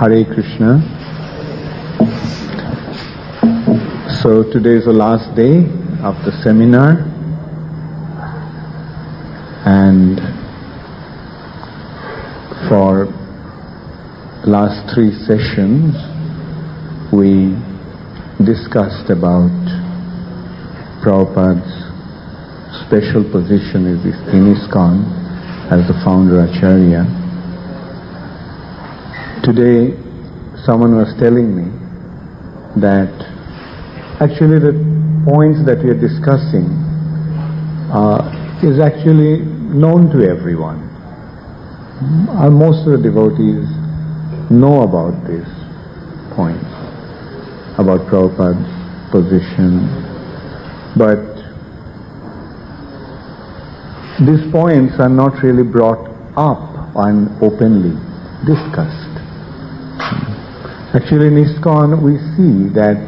Hare Krishna. So today is the last day of the seminar, and for last 3 sessions we discussed about Prabhupada's special position in ISKCON as the founder Acharya. Today someone was telling me that actually the points that we are discussing is actually known to everyone. Most of the devotees know about these points, about Prabhupada's position, but these points are not really brought up and openly discussed. Actually in ISKCON we see that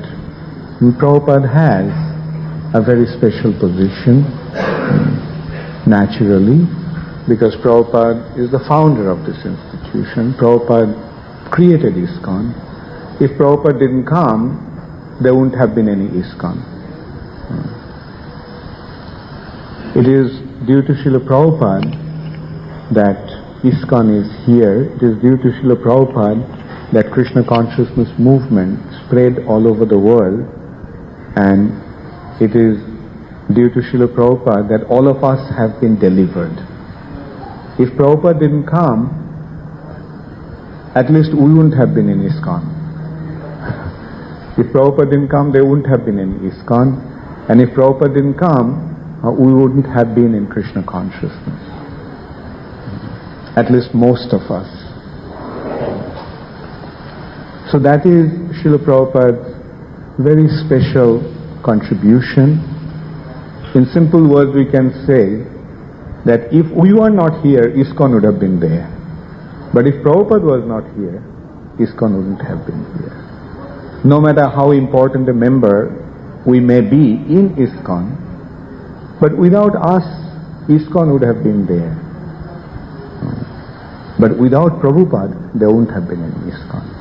Prabhupada has a very special position, naturally, because Prabhupada is the founder of this institution. Prabhupada created ISKCON. If Prabhupada didn't come, there wouldn't have been any ISKCON. It is due to Srila Prabhupada that ISKCON is here. It is due to Srila Prabhupada that Krishna consciousness movement spread all over the world, and it is due to Srila Prabhupada that all of us have been delivered. If Prabhupada didn't come, at least we wouldn't have been in ISKCON. If Prabhupada didn't come, there wouldn't have been any ISKCON, and if Prabhupada didn't come, we wouldn't have been in Krishna consciousness. At least most of us. So that is Srila Prabhupada's very special contribution. In simple words we can say that if we were not here, ISKCON would have been there. But if Prabhupada was not here, ISKCON wouldn't have been here. No matter how important a member we may be in ISKCON, but without us, ISKCON would have been there. But without Prabhupada, there wouldn't have been any ISKCON.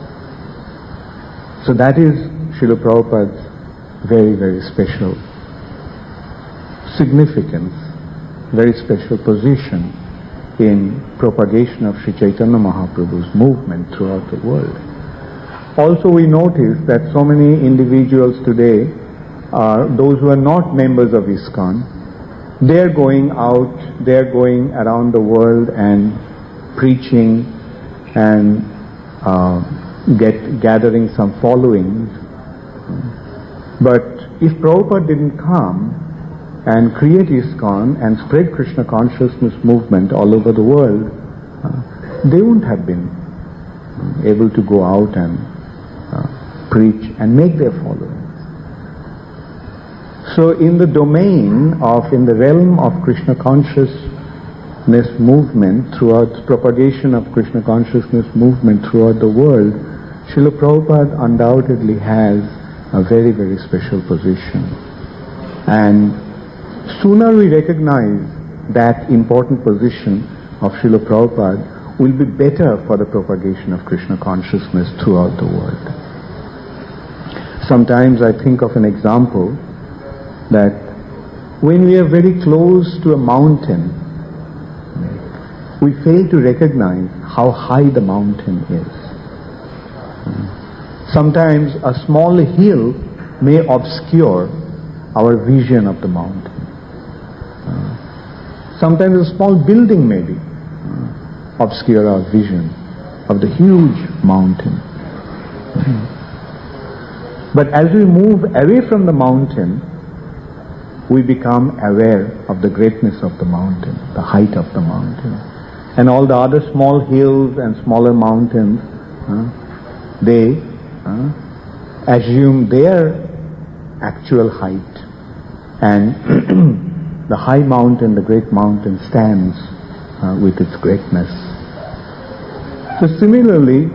So that is Srila Prabhupada's very, very special significance, very special position in propagation of Sri Chaitanya Mahaprabhu's movement throughout the world. Also we notice that so many individuals today are those who are not members of ISKCON. They're going out, they're going around the world and preaching and gathering some followings. But if Prabhupada didn't come and create ISKCON and spread Krishna consciousness movement all over the world, they wouldn't have been able to go out and preach and make their followings. So in the in the realm of Krishna consciousness movement, throughout propagation of Krishna consciousness movement throughout the world, Srila Prabhupada undoubtedly has a very, very special position. And sooner we recognize that important position of Srila Prabhupada will be better for the propagation of Krishna consciousness throughout the world. Sometimes I think of an example that when we are very close to a mountain, we fail to recognize how high the mountain is. Sometimes a small hill may obscure our vision of the mountain. Sometimes a small building may obscure our vision of the huge mountain. But as we move away from the mountain, we become aware of the greatness of the mountain, the height of the mountain. And all the other small hills and smaller mountains, they assume their actual height, and the high mountain, the great mountain, stands with its greatness. So similarly,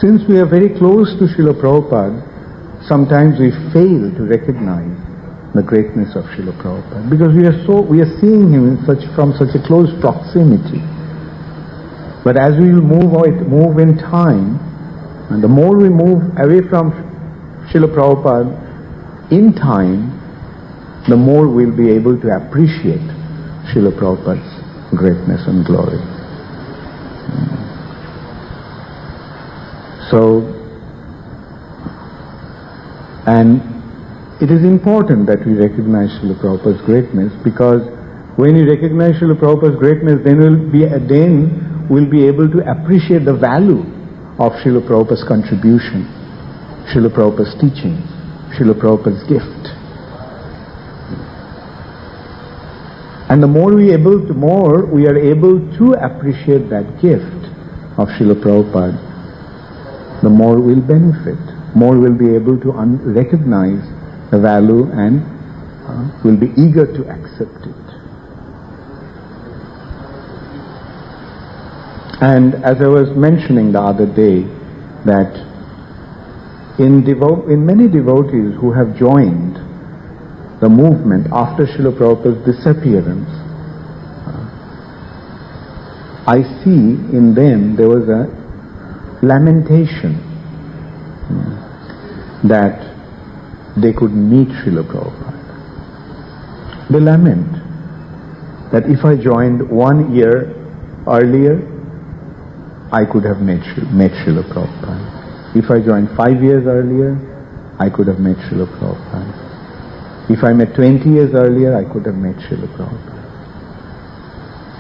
since we are very close to Srila Prabhupada, sometimes we fail to recognize the greatness of Srila Prabhupada, because we are seeing him from such a close proximity. But as we move in time, and the more we move away from Srila Prabhupada in time, the more we'll be able to appreciate Srila Prabhupada's greatness and glory. So, and it is important that we recognize Srila Prabhupada's greatness, because when we recognize Srila Prabhupada's greatness, then we'll be able to appreciate the value of Srila Prabhupada's contribution, Srila Prabhupada's teaching, Srila Prabhupada's gift. And the more we are able to appreciate that gift of Srila Prabhupada, the more we'll benefit, more we'll be able to recognize the value, and will be eager to accept it. And as I was mentioning the other day, that in many devotees who have joined the movement after Srila Prabhupada's disappearance, I see in them there was a lamentation that they could meet Srila Prabhupada. They lament that if I joined 1 year earlier, I could have met Srila Prabhupada. If I joined 5 years earlier, I could have met Srila Prabhupada. If I met 20 years earlier, I could have met Srila Prabhupada.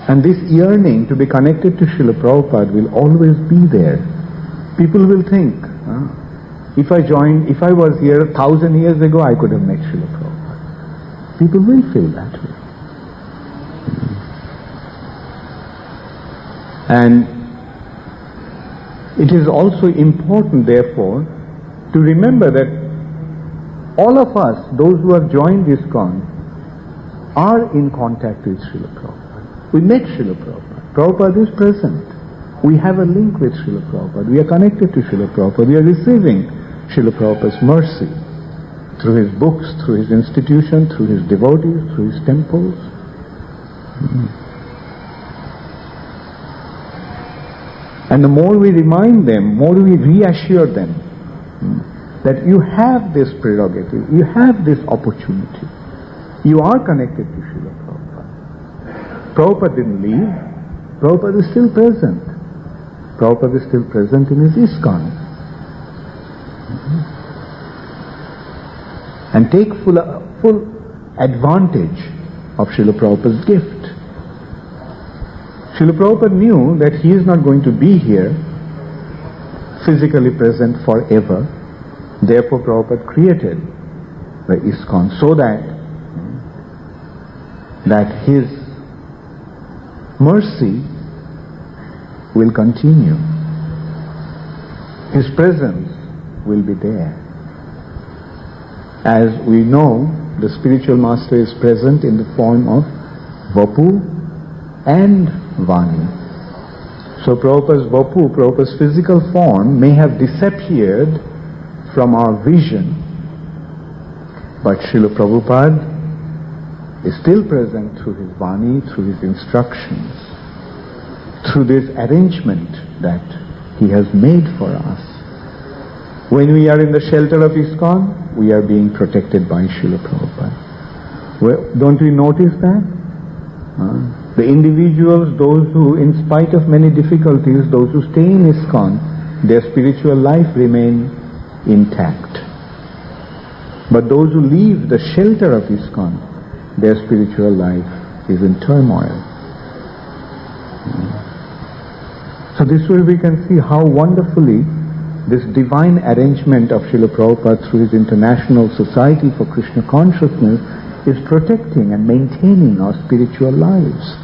And this yearning to be connected to Srila Prabhupada will always be there. People will think, if I was here 1,000 years ago, I could have met Srila Prabhupada. People will feel that way. And it is also important, therefore, to remember that all of us, those who have joined ISKCON, are in contact with Srila Prabhupada. We met Srila Prabhupada. Prabhupada is present. We have a link with Srila Prabhupada. We are connected to Srila Prabhupada. We are receiving Srila Prabhupada's mercy through his books, through his institution, through his devotees, through his temples. And the more we remind them, more we reassure them that you have this prerogative, you have this opportunity. You are connected to Srila Prabhupada. Prabhupada didn't leave. Prabhupada is still present. Prabhupada is still present in his ISKCON. And take full advantage of Srila Prabhupada's gift. Srila Prabhupada knew that he is not going to be here physically present forever. Therefore Prabhupada created the ISKCON so that his mercy will continue. His presence will be there. As we know, the spiritual master is present in the form of Vapu and Vani. So Prabhupada's Vapu, Prabhupada's physical form, may have disappeared from our vision, but Srila Prabhupada is still present through his Vani, through his instructions, through this arrangement that he has made for us. When we are in the shelter of ISKCON, we are being protected by Srila Prabhupada. Well, don't we notice that? The individuals, those who, in spite of many difficulties, those who stay in ISKCON, their spiritual life remain intact. But those who leave the shelter of ISKCON, their spiritual life is in turmoil. So this way we can see how wonderfully this divine arrangement of Srila Prabhupada through his International Society for Krishna Consciousness is protecting and maintaining our spiritual lives.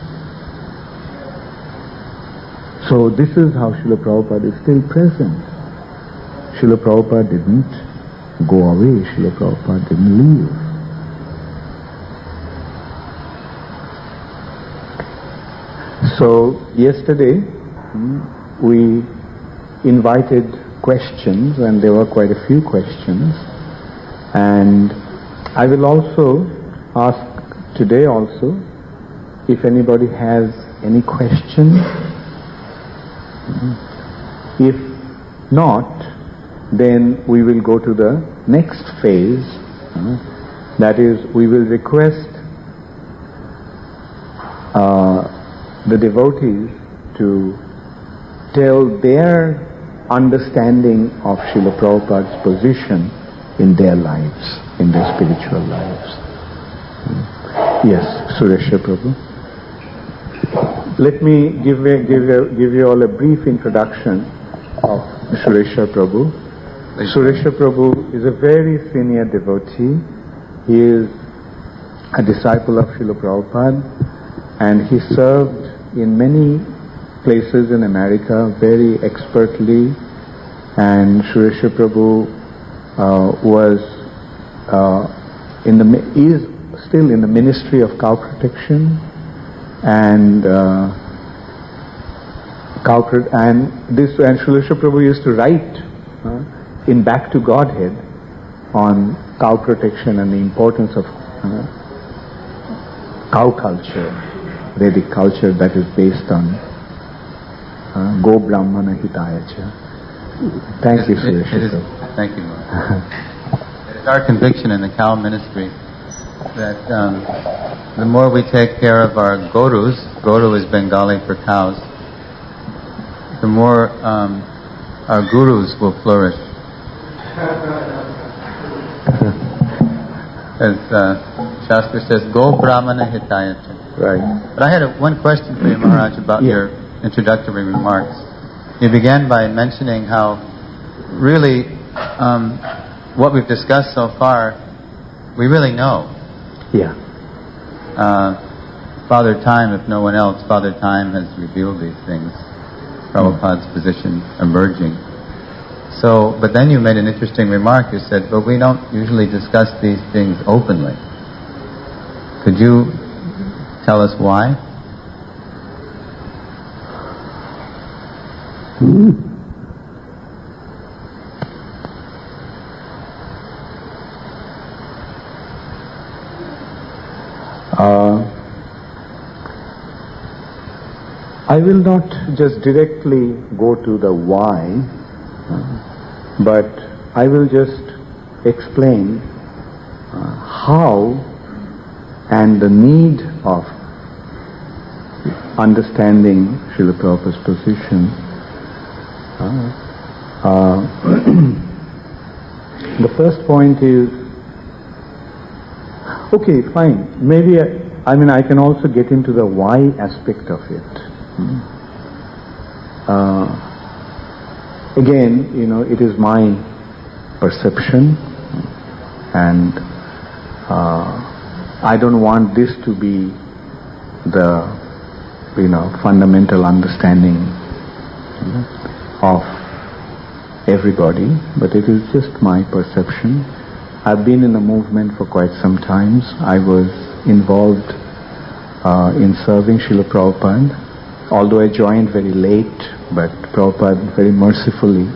So this is how Srila Prabhupada is still present. Srila Prabhupada didn't go away. Srila Prabhupada didn't leave. So yesterday we invited questions, and there were quite a few questions, and I will also ask today also if anybody has any questions If not, then we will go to the next phase. That is, we will request the devotees to tell their understanding of Srila Prabhupada's position in their lives, in their spiritual lives. Yes, Suresha Prabhu. Let me give you all a brief introduction of Suresha Prabhu. Suresha Prabhu is a very senior devotee. He is a disciple of Srila Prabhupada, and he served in many places in America very expertly. And Suresha Prabhu is still in the Ministry of Cow Protection, and Suresha Prabhu used to write in Back to Godhead on cow protection and the importance of cow culture, Vedic culture that is based on Go Brahmana Hitaya Cha. Thank you, Suresha Prabhu. Thank you, Lord. It is our conviction in the cow ministry that the more we take care of our gurus, guru is Bengali for cows, the more our gurus will flourish. As Shastra says, Go Brahmana Hitayacha. Right. But I had one question for you, Maharaj, about your introductory remarks. You began by mentioning how really what we've discussed so far, we really know. Yeah. Father Time, if no one else, Father Time has revealed these things. Prabhupada's position emerging. So, but then you made an interesting remark. You said, but we don't usually discuss these things openly. Could you tell us why? I will not just directly go to the why, but I will just explain how and the need of understanding Srila Prabhupada's position. The first point is, okay, fine, maybe I can also get into the why aspect of it. Again, it is my perception, and I don't want this to be the fundamental understanding of everybody, but it is just my perception. I've been in the movement for quite some time. I was involved in serving Srila Prabhupada, although I joined very late, but Prabhupada very mercifully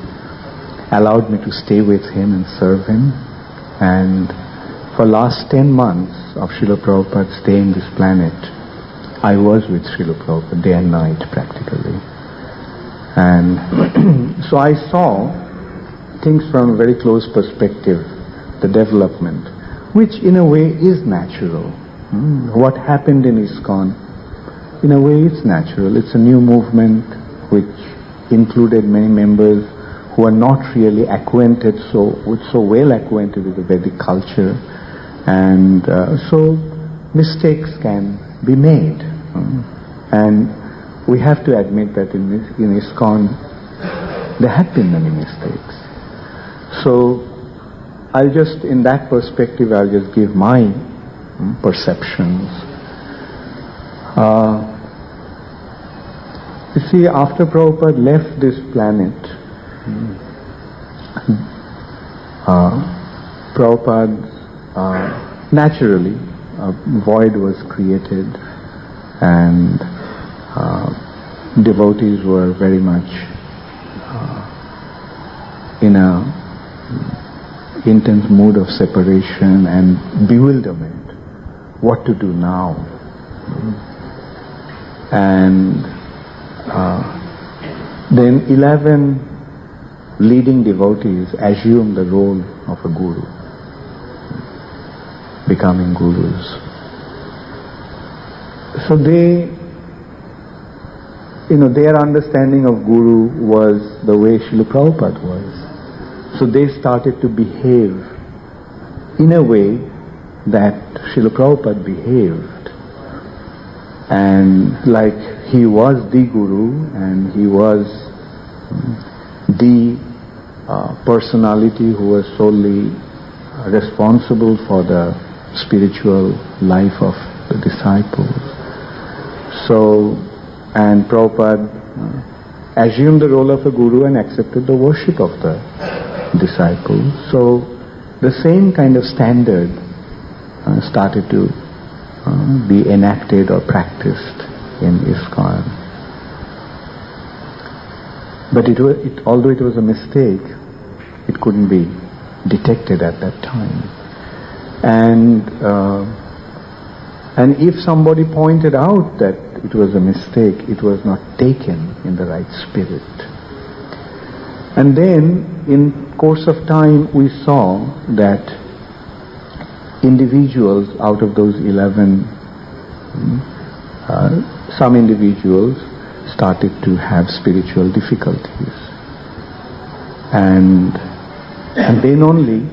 allowed me to stay with him and serve him. And for last 10 months of Srila Prabhupada's stay in this planet, I was with Srila Prabhupada day and night practically. And so I saw things from a very close perspective, the development, which in a way is natural. What happened in ISKCON, in a way it's natural. It's a new movement which included many members who are not really so well acquainted with the Vedic culture, and so mistakes can be made, and we have to admit that in ISKCON there have been many mistakes. So I'll just, in that perspective, I'll just give my perceptions. You see, after Prabhupada left this planet, Prabhupada, naturally, a void was created, and devotees were very much in a intense mood of separation and bewilderment. What to do now? And Then 11 leading devotees assume the role of a guru, becoming gurus. So their understanding of guru was the way Srila Prabhupada was. So they started to behave in a way that Srila Prabhupada behaved. And like he was the guru and he was the personality who was solely responsible for the spiritual life of the disciples. So, and Prabhupada assumed the role of a guru and accepted the worship of the disciples. So the same kind of standard started to be enacted or practiced in ISKCON. But although it was a mistake, it couldn't be detected at that time. And if somebody pointed out that it was a mistake, it was not taken in the right spirit. And then, in course of time, we saw that individuals out of those 11, some individuals started to have spiritual difficulties. And then only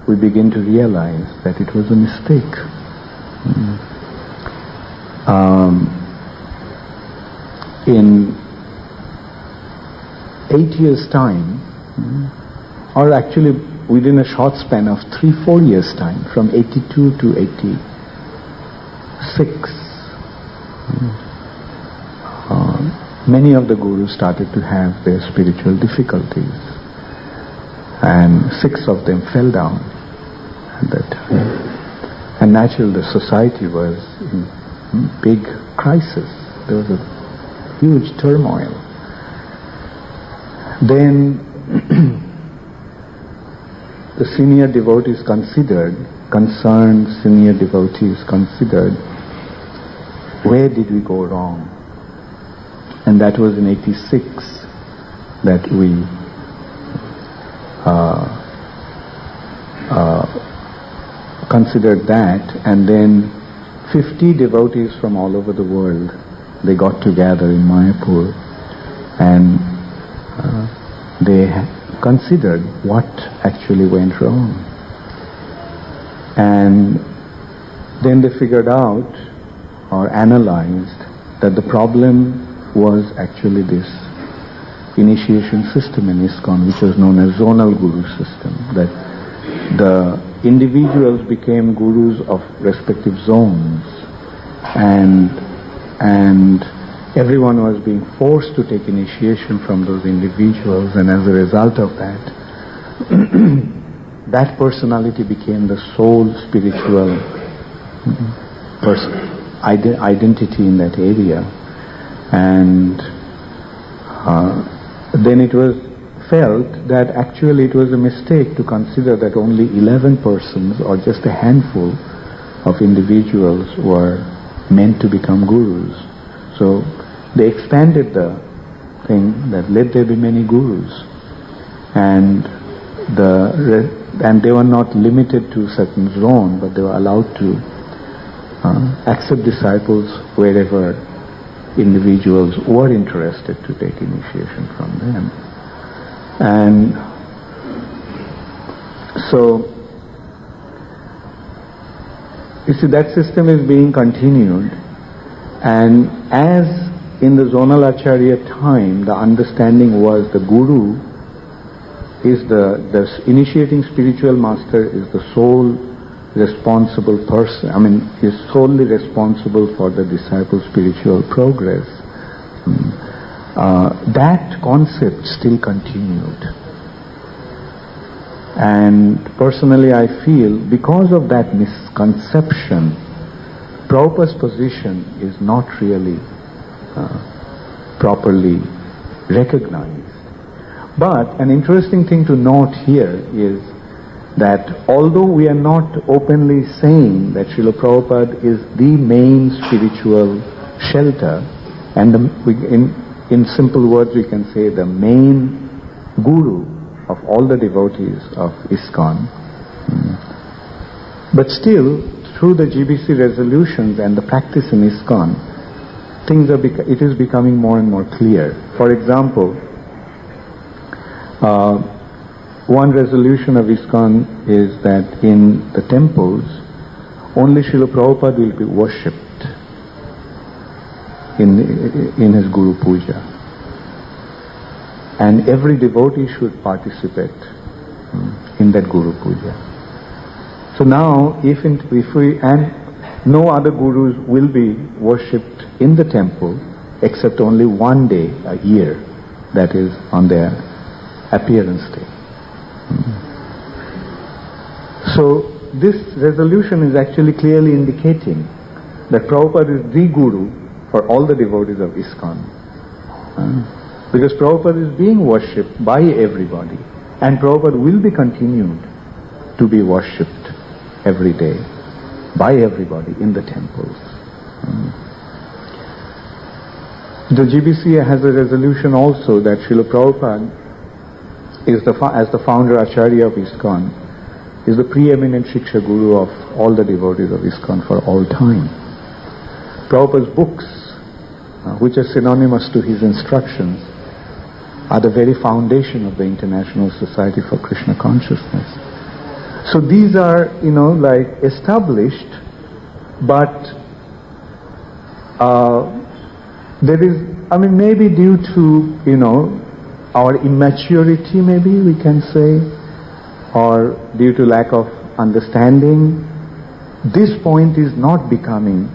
we begin to realize that it was a mistake. In 8 years' time, or actually within a short span of 3-4 years' time, from 82 to 86, many of the gurus started to have their spiritual difficulties, and 6 of them fell down at that time. And naturally the society was in big crisis. There was a huge turmoil. Then the senior devotees concerned senior devotees considered, where did we go wrong? And that was in 86 that we considered that, and then 50 devotees from all over the world, they got together in Mayapur and they considered what actually went wrong. And then they figured out or analyzed that the problem was actually this initiation system in ISKCON, which was known as zonal guru system, that the individuals became gurus of respective zones, and everyone was being forced to take initiation from those individuals, and as a result of that, that personality became the sole spiritual identity in that area. And then it was felt that actually it was a mistake to consider that only 11 persons or just a handful of individuals were meant to become gurus. So they expanded the thing that let there be many gurus, and they were not limited to a certain zone, but they were allowed to accept disciples wherever individuals were interested to take initiation from them. And so, you see, that system is being continued, and as in the zonal Acharya time, the understanding was the guru is the initiating spiritual master is the sole responsible person, is solely responsible for the disciple's spiritual progress. That concept still continued. And personally I feel, because of that misconception, Prabhupada's position is not really properly recognized. But an interesting thing to note here is that although we are not openly saying that Srila Prabhupada is the main spiritual shelter, and in simple words we can say the main guru of all the devotees of ISKCON. But still, through the GBC resolutions and the practice in ISKCON, it is becoming more and more clear. For example, one resolution of ISKCON is that in the temples, only Srila Prabhupada will be worshipped in his Guru Puja. And every devotee should participate in that Guru Puja. So now, if no other gurus will be worshipped in the temple except only one day a year, that is on their appearance day. So this resolution is actually clearly indicating that Prabhupada is the guru for all the devotees of ISKCON. Because Prabhupada is being worshipped by everybody, and Prabhupada will be continued to be worshipped every day by everybody in the temples. The GBC has a resolution also that Srila Prabhupada is as the founder Acharya of ISKCON, is the preeminent Shiksha Guru of all the devotees of ISKCON for all time. Prabhupada's books, which are synonymous to his instructions, are the very foundation of the International Society for Krishna Consciousness. So these are, established, but there is, maybe due to, our immaturity, maybe we can say, or due to lack of understanding, this point is not becoming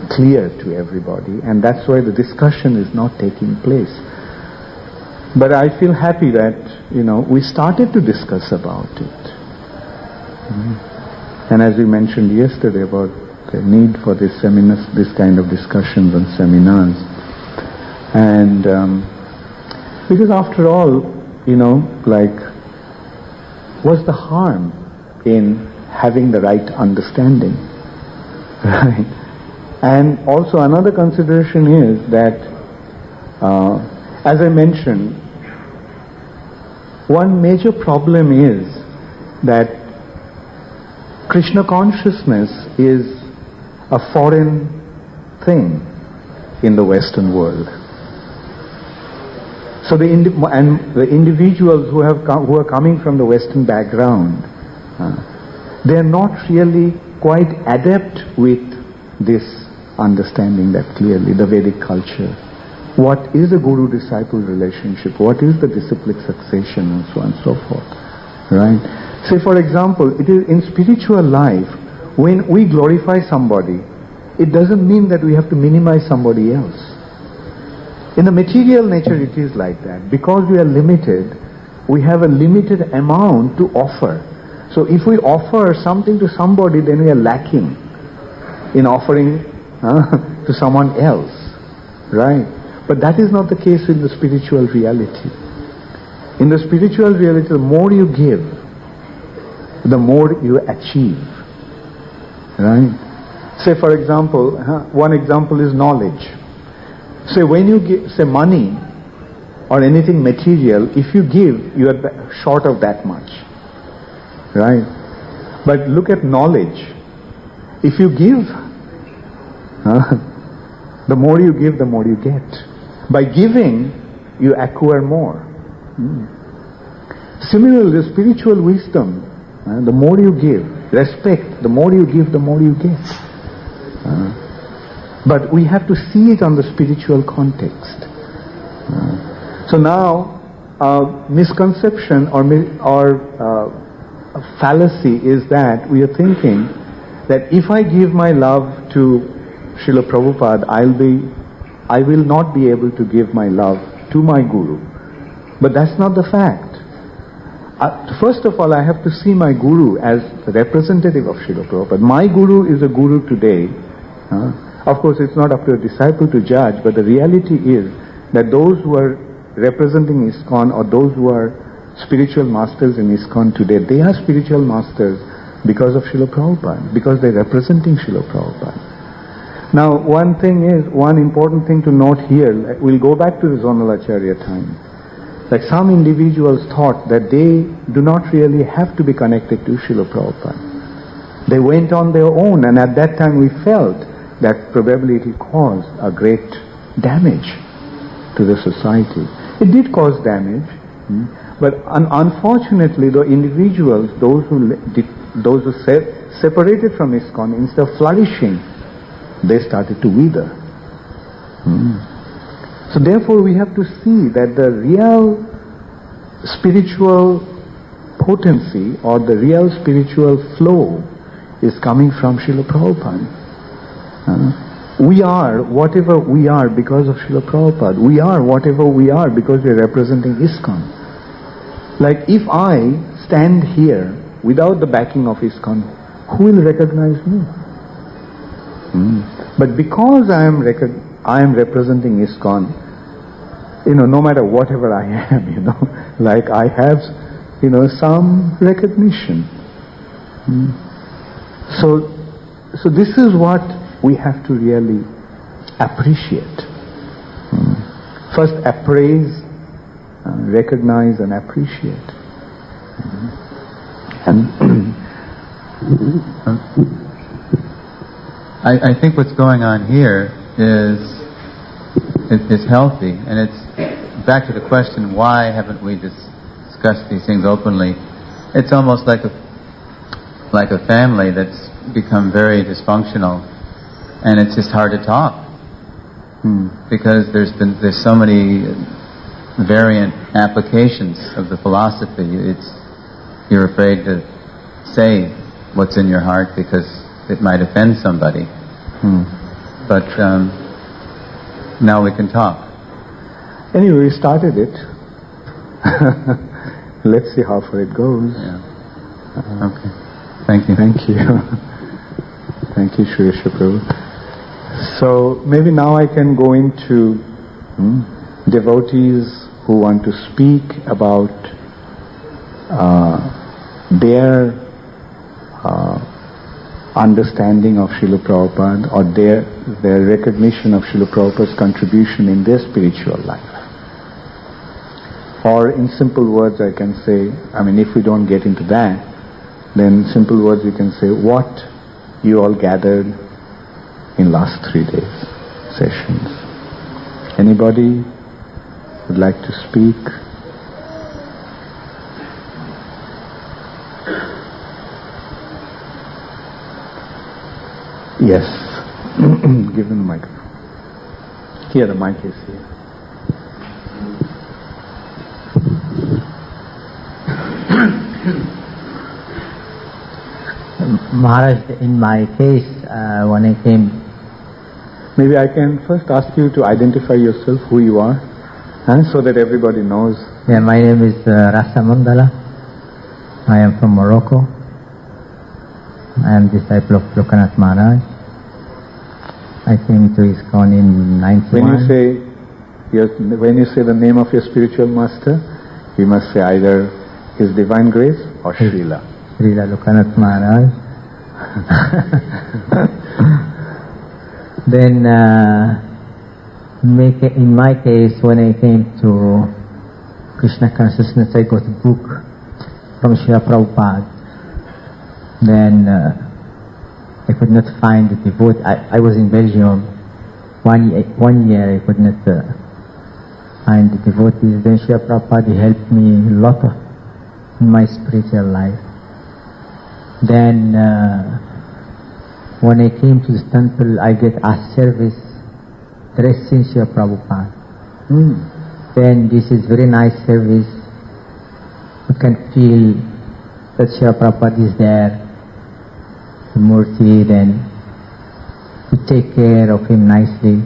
clear to everybody, and that's why the discussion is not taking place. But I feel happy that, we started to discuss about it. And as we mentioned yesterday about the need for this seminars, this kind of discussions and seminars. And because after all, what's the harm in having the right understanding? Right? And also another consideration is that, as I mentioned, one major problem is that Krishna consciousness is a foreign thing in the Western world. So the individuals who are coming from the Western background, they are not really quite adept with this understanding that clearly, the Vedic culture. What is a guru-disciple relationship? What is the disciplic succession, and so on and so forth, right? Say, for example, it is in spiritual life, when we glorify somebody, it doesn't mean that we have to minimize somebody else. In the material nature, it is like that. Because we are limited, we have a limited amount to offer. So if we offer something to somebody, then we are lacking in offering to someone else, right? But that is not the case in the spiritual reality. In the spiritual reality, the more you give, the more you achieve, right? Say, for example, one example is knowledge. Say, when you give, say, money or anything material, if you give, you are short of that much, right? But look at knowledge. If you give, the more you give, the more you get. By giving, you acquire more. Similarly, the spiritual wisdom, the more you give, respect, the more you give, the more you get. But we have to see it on the spiritual context. So now, misconception or fallacy is that we are thinking that if I give my love to Srila Prabhupada, I will not be able to give my love to my Guru. But that's not the fact. First of all, I have to see my Guru as the representative of Srila Prabhupada. My Guru is a Guru today. Of course, it's not up to a disciple to judge, but the reality is that those who are representing ISKCON or those who are spiritual masters in ISKCON today, they are spiritual masters because of Srila Prabhupada, because they're representing Srila Prabhupada. Now, one important thing to note here, we'll go back to the zonal Acharya time. Like some individuals thought that they do not really have to be connected to Srila Prabhupada. They went on their own, and at that time we felt that probably it will cause a great damage to the society. It did cause damage, but unfortunately the individuals, those who separated from ISKCON, instead of flourishing, they started to wither. So therefore we have to see that the real spiritual potency or the real spiritual flow is coming from Srila Prabhupada. We are whatever we are because of Srila Prabhupada. We are whatever we are because we are representing ISKCON. Like if I stand here without the backing of ISKCON, who will recognize me? But because I am representing ISKCON, no matter whatever I am, like I have, some recognition. So this is what we have to really appreciate. First appraise, recognize and appreciate. I think what's going on here is healthy, and it's back to the question, why haven't we discussed these things openly? It's almost like a family that's become very dysfunctional, and it's just hard to talk because there's so many variant applications of the philosophy. You're afraid to say what's in your heart because it might offend somebody. But now we can talk. Anyway, we started it. Let's see how far it goes. Yeah. Okay. Thank you. Thank you. Thank you, Sri Prabhu. So maybe now I can go into devotees who want to speak about their understanding of Srila Prabhupada or their recognition of Srila Prabhupada's contribution in their spiritual life. Or in simple words I can say, if we don't get into that, then simple words you can say, what you all gathered in last 3 days sessions. Anybody would like to speak? Yes. Give them the microphone. Here, the mic is here. Maharaj, in my case, when I came... Maybe I can first ask you to identify yourself, who you are, so that everybody knows. Yeah, my name is Rasa Mandala. I am from Morocco. I am disciple of Lokanath Maharaj. I came to ISKCON in 91. When you say the name of your spiritual master, you must say either His Divine Grace or Srila. Srila Lokanath Maharaj. Then, in my case, when I came to Krishna consciousness, I got a book from Srila Prabhupada. Then I could not find the devotee. I was in Belgium 1 year. I could not find the devotees. Then Srila Prabhupada helped me a lot in my spiritual life. Then when I came to the temple, I get a service dressing Srila Prabhupada. Then this is very nice service. You can feel that Srila Prabhupada is there, the Murti, then to take care of him nicely.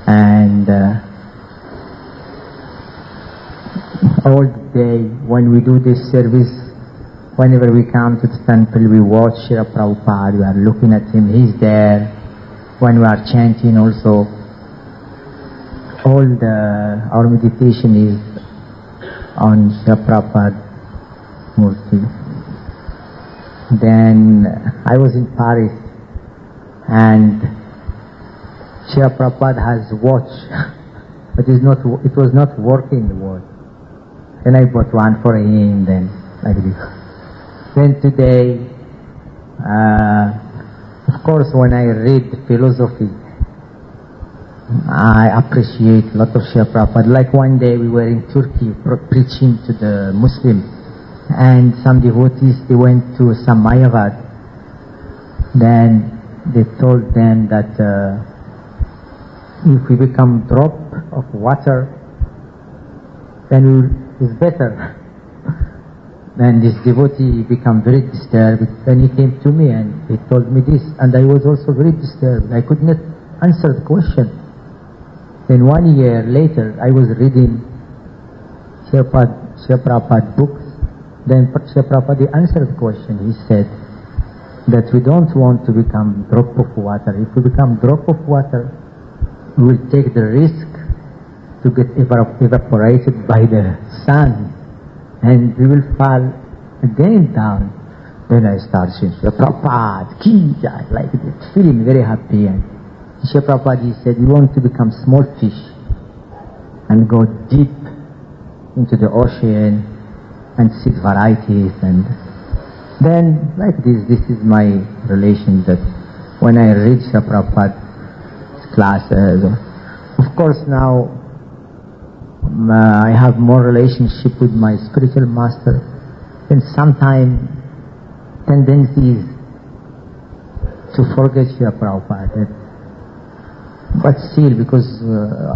And all day when we do this service, whenever we come to the temple, we watch Srila Prabhupada, we are looking at him, he's there. When we are chanting also, our meditation is on Srila Prabhupada Murti. Then I was in Paris, and Srila Prabhupada has watch, but it was not working, the watch. Then I bought one for him, then like this. Then today, of course, when I read philosophy, I appreciate a lot of Srila Prabhupada. Like one day we were in Turkey preaching to the Muslims, and some devotees, they went to Samayavad. Then they told them that if we become drop of water, then it's better. Then this devotee became very disturbed. Then he came to me and he told me this, and I was also very disturbed. I could not answer the question. Then 1 year later, I was reading Srila Prabhupada books. Then Srila Prabhupada answered the question. He said that we don't want to become drop of water. If we become drop of water, we will take the risk to get evaporated by the sun, and we will fall again down. Then I started saying, Prabhupada, Ki Jai, like that, feeling very happy. And Srila Prabhupada, he said, you want to become small fish and go deep into the ocean and see varieties. And then, like this is my relation, that when I read Srila Prabhupada's classes, of course now I have more relationship with my spiritual master, and sometimes tendencies to forget Srila Prabhupada. But still, because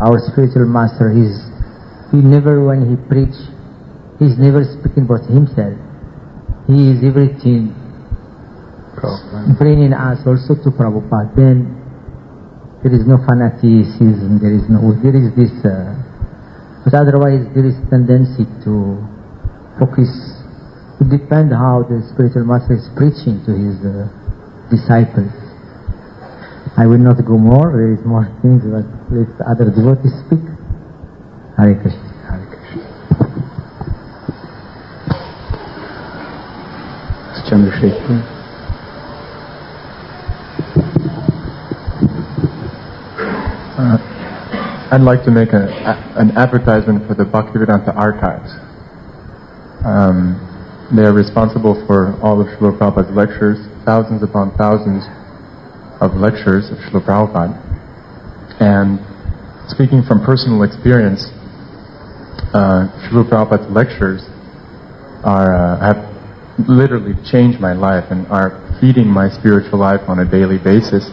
our spiritual master, he never, when he preach, he's never speaking about himself. He is everything, bringing us also to Prabhupada. Then there is no fanaticism, there is this, but otherwise there is tendency to focus. It depends how the spiritual master is preaching to his disciples. I will not go more, there is more things, but let other devotees speak. Hare Krishna. Hare Krishna. Chandrasekhar. I'd like to make an advertisement for the Bhaktivedanta Archives. They are responsible for all of Srila Prabhupada's lectures, thousands upon thousands of lectures of Srila Prabhupada. And speaking from personal experience, Srila Prabhupada's lectures have literally changed my life and are feeding my spiritual life on a daily basis.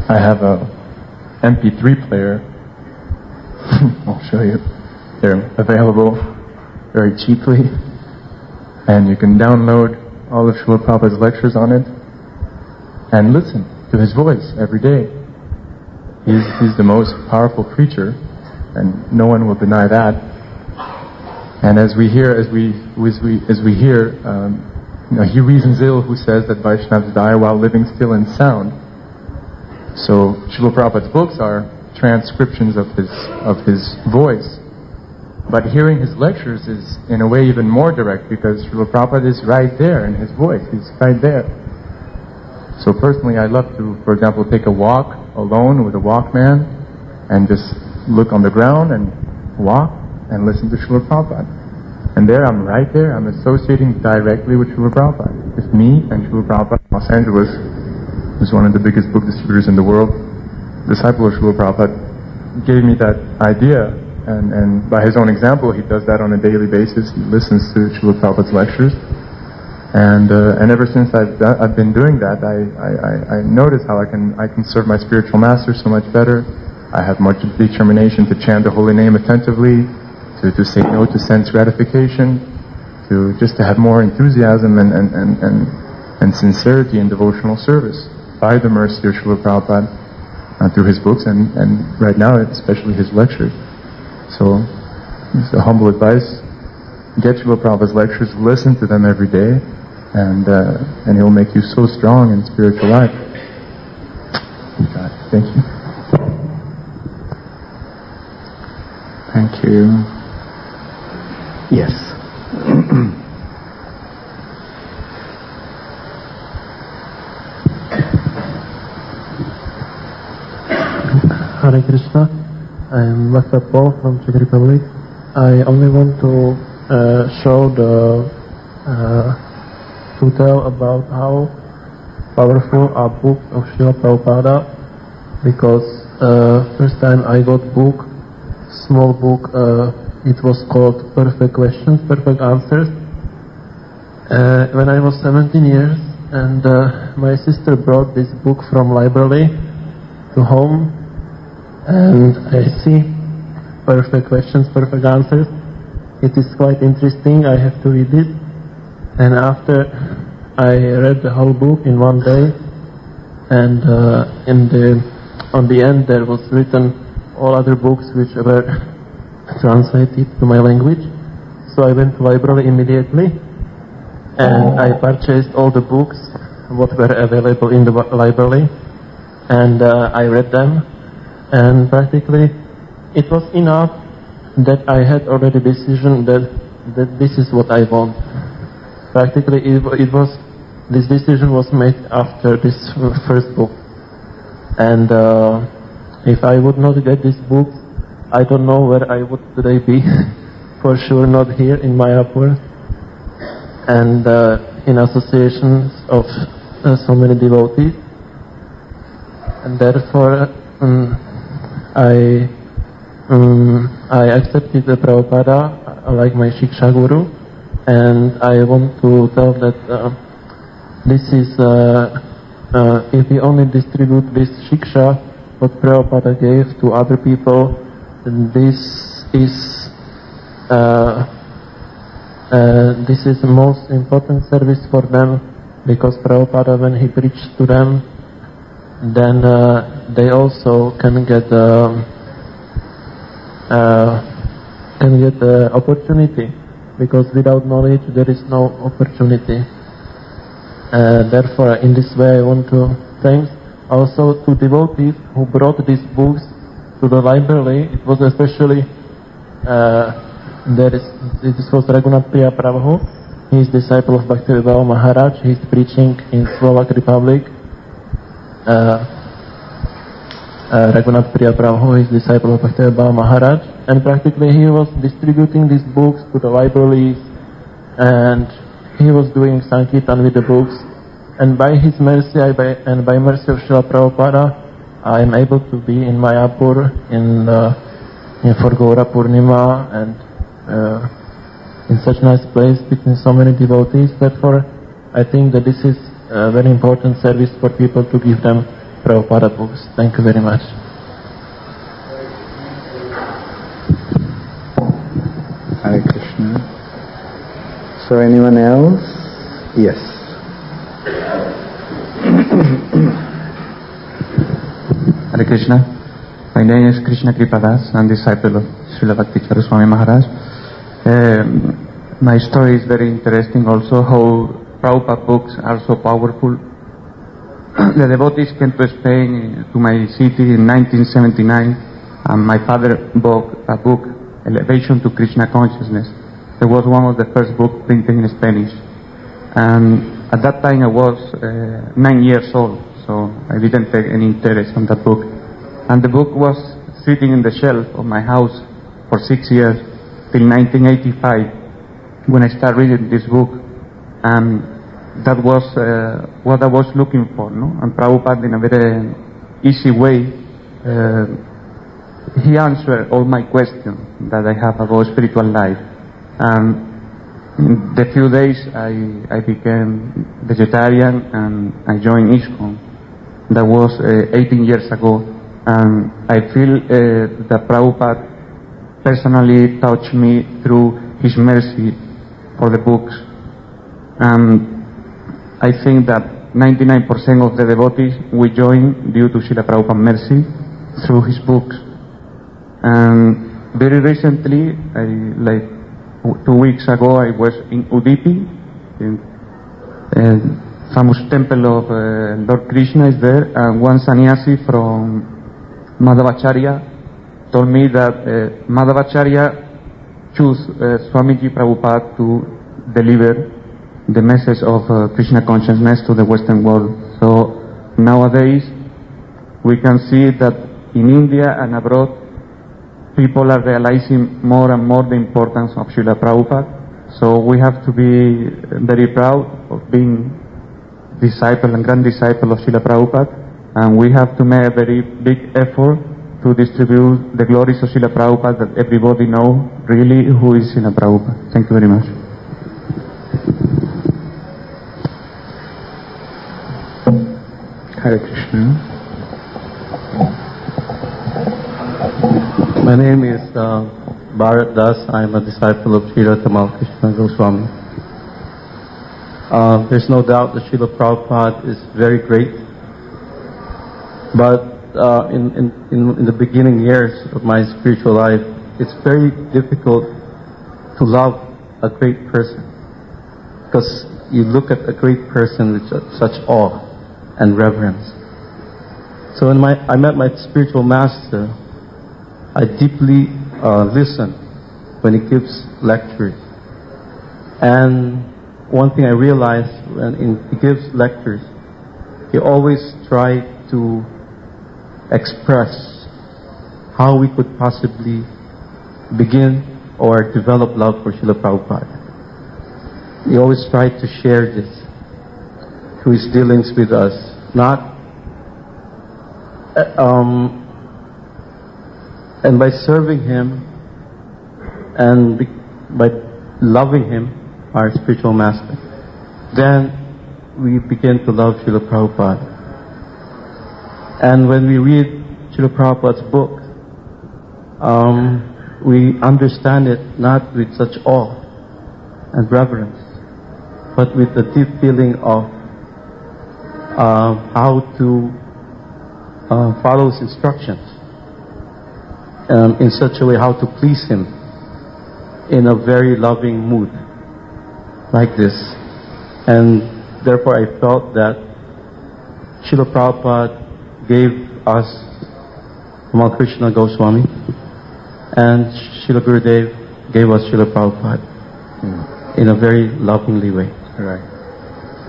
I have a MP3 player. I'll show you. They're available very cheaply, and you can download all of Srila Prabhupada's lectures on it and listen to his voice every day. He's the most powerful preacher, and no one will deny that. And as we hear, he reasons ill who says that Vaishnavas die while living still and sound. So Srila Prabhupada's books are transcriptions of his voice. But hearing his lectures is in a way even more direct, because Srila Prabhupada is right there in his voice. He's right there. So personally, I love to, for example, take a walk alone with a Walkman and just look on the ground and walk and listen to Srila Prabhupada. And there, I'm right there. I'm associating directly with Srila Prabhupada. It's me and Srila Prabhupada. Los Angeles is one of the biggest book distributors in the world. Disciple of Srila Prabhupada gave me that idea, and by his own example, he does that on a daily basis. He listens to Srila Prabhupada's lectures. And ever since I've been doing that, I notice how I can serve my spiritual master so much better. I have much determination to chant the holy name attentively, to say no to sense gratification, to have more enthusiasm and sincerity in devotional service by the mercy of Srila Prabhupada through his books and right now especially his lectures. So it's a humble advice: get Srila Prabhupada's lectures, listen to them every day, and he'll make you so strong in spiritual life. God, thank you. Thank you. Yes. Hare Krishna. I am Master Paul from Czech Republic. I only want to to tell about how powerful are books of Srila Prabhupada, because first time I got book, small book, it was called Perfect Questions, Perfect Answers. When I was 17 years, and my sister brought this book from library to home, and I see Perfect Questions, Perfect Answers. It is quite interesting, I have to read it. And after I read the whole book in one day, and on the end there was written all other books which were translated to my language. So I went to library immediately, and I purchased all the books what were available in the library, and I read them, and practically it was enough that I had already decision that this is what I want. Practically this decision was made after this first book, and if I would not get this book, I don't know where I would today be. For sure not here in Mayapur, and in associations of so many devotees, and therefore I accepted the Prabhupada like my Shiksha Guru, and I want to tell that this is, if we only distribute this Shiksha, what Prabhupada gave to other people, then this is the most important service for them, because Prabhupada, when he preached to them, then they also can get the opportunity, because without knowledge there is no opportunity. Therefore, in this way I want to thank also to devotees who brought these books to the library. It was especially this was Raghunath Priya Prabhu. He is disciple of Bhakti Charu Maharaj. He is preaching in Slovak Republic. Raghunath Priya Prabhu is disciple of Bhakti Charu Maharaj, and practically he was distributing these books to the libraries, and he was doing Sankirtan with the books. And by his mercy and by mercy of Srila Prabhupada, I am able to be in Mayapur for Gaura Purnima, and in such nice place between so many devotees. Therefore, I think that this is a very important service for people to give them Prabhupada books. Thank you very much. Hare Krishna. So anyone else? Yes. Hare Krishna. My name is Krishna Kripadas. I'm disciple of Srila Bhakti Charu Swami Maharaj. My story is very interesting also, how Prabhupada books are so powerful. The devotees came to Spain, to my city in 1979, and my father bought a book, Elevation to Krishna Consciousness. It was one of the first books printed in Spanish. And at that time I was 9 years old, so I didn't take any interest in that book. And the book was sitting in the shelf of my house for 6 years, till 1985, when I started reading this book. And that was what I was looking for, no? And Prabhupada, in a very easy way, he answered all my questions that I have about spiritual life. And in the few days I became vegetarian, and I joined ISKCON. That was 18 years ago. And I feel that Prabhupada personally touched me through his mercy for the books. I think that 99% of the devotees we join due to Srila Prabhupada's mercy through his books. And very recently, like 2 weeks ago, I was in Udupi, in famous temple of Lord Krishna is there, and one sannyasi from Madhavacharya told me that Madhavacharya chose Swamiji Prabhupada to deliver the message of Krishna consciousness to the Western world. So nowadays we can see that in India and abroad, people are realizing more and more the importance of Srila Prabhupada. So we have to be very proud of being disciple and grand disciple of Srila Prabhupada, and we have to make a very big effort to distribute the glories of Srila Prabhupada, that everybody know really who is Srila Prabhupada. Thank you very much. Hare Krishna. My name is Bharat Das. I am a disciple of Srila Krishna Goswami. There's no doubt that Srila Prabhupada is very great, but in the beginning years of my spiritual life, it's very difficult to love a great person, because you look at a great person with such awe and reverence. So when I met my spiritual master, I deeply listen when he gives lectures. And one thing I realized when he gives lectures, he always tried to express how we could possibly begin or develop love for Srila Prabhupada. He always tried to share this through his dealings with us, and by serving him and by loving him, our spiritual master, then we begin to love Srila Prabhupada. And when we read Srila Prabhupada's book, we understand it not with such awe and reverence, but with the deep feeling of how to follow his instructions, in such a way how to please him in a very loving mood like this. And therefore I felt that Srila Prabhupada gave us Krishna Goswami, and Srila Gurudev gave us Srila Prabhupada in a very lovingly way. Right.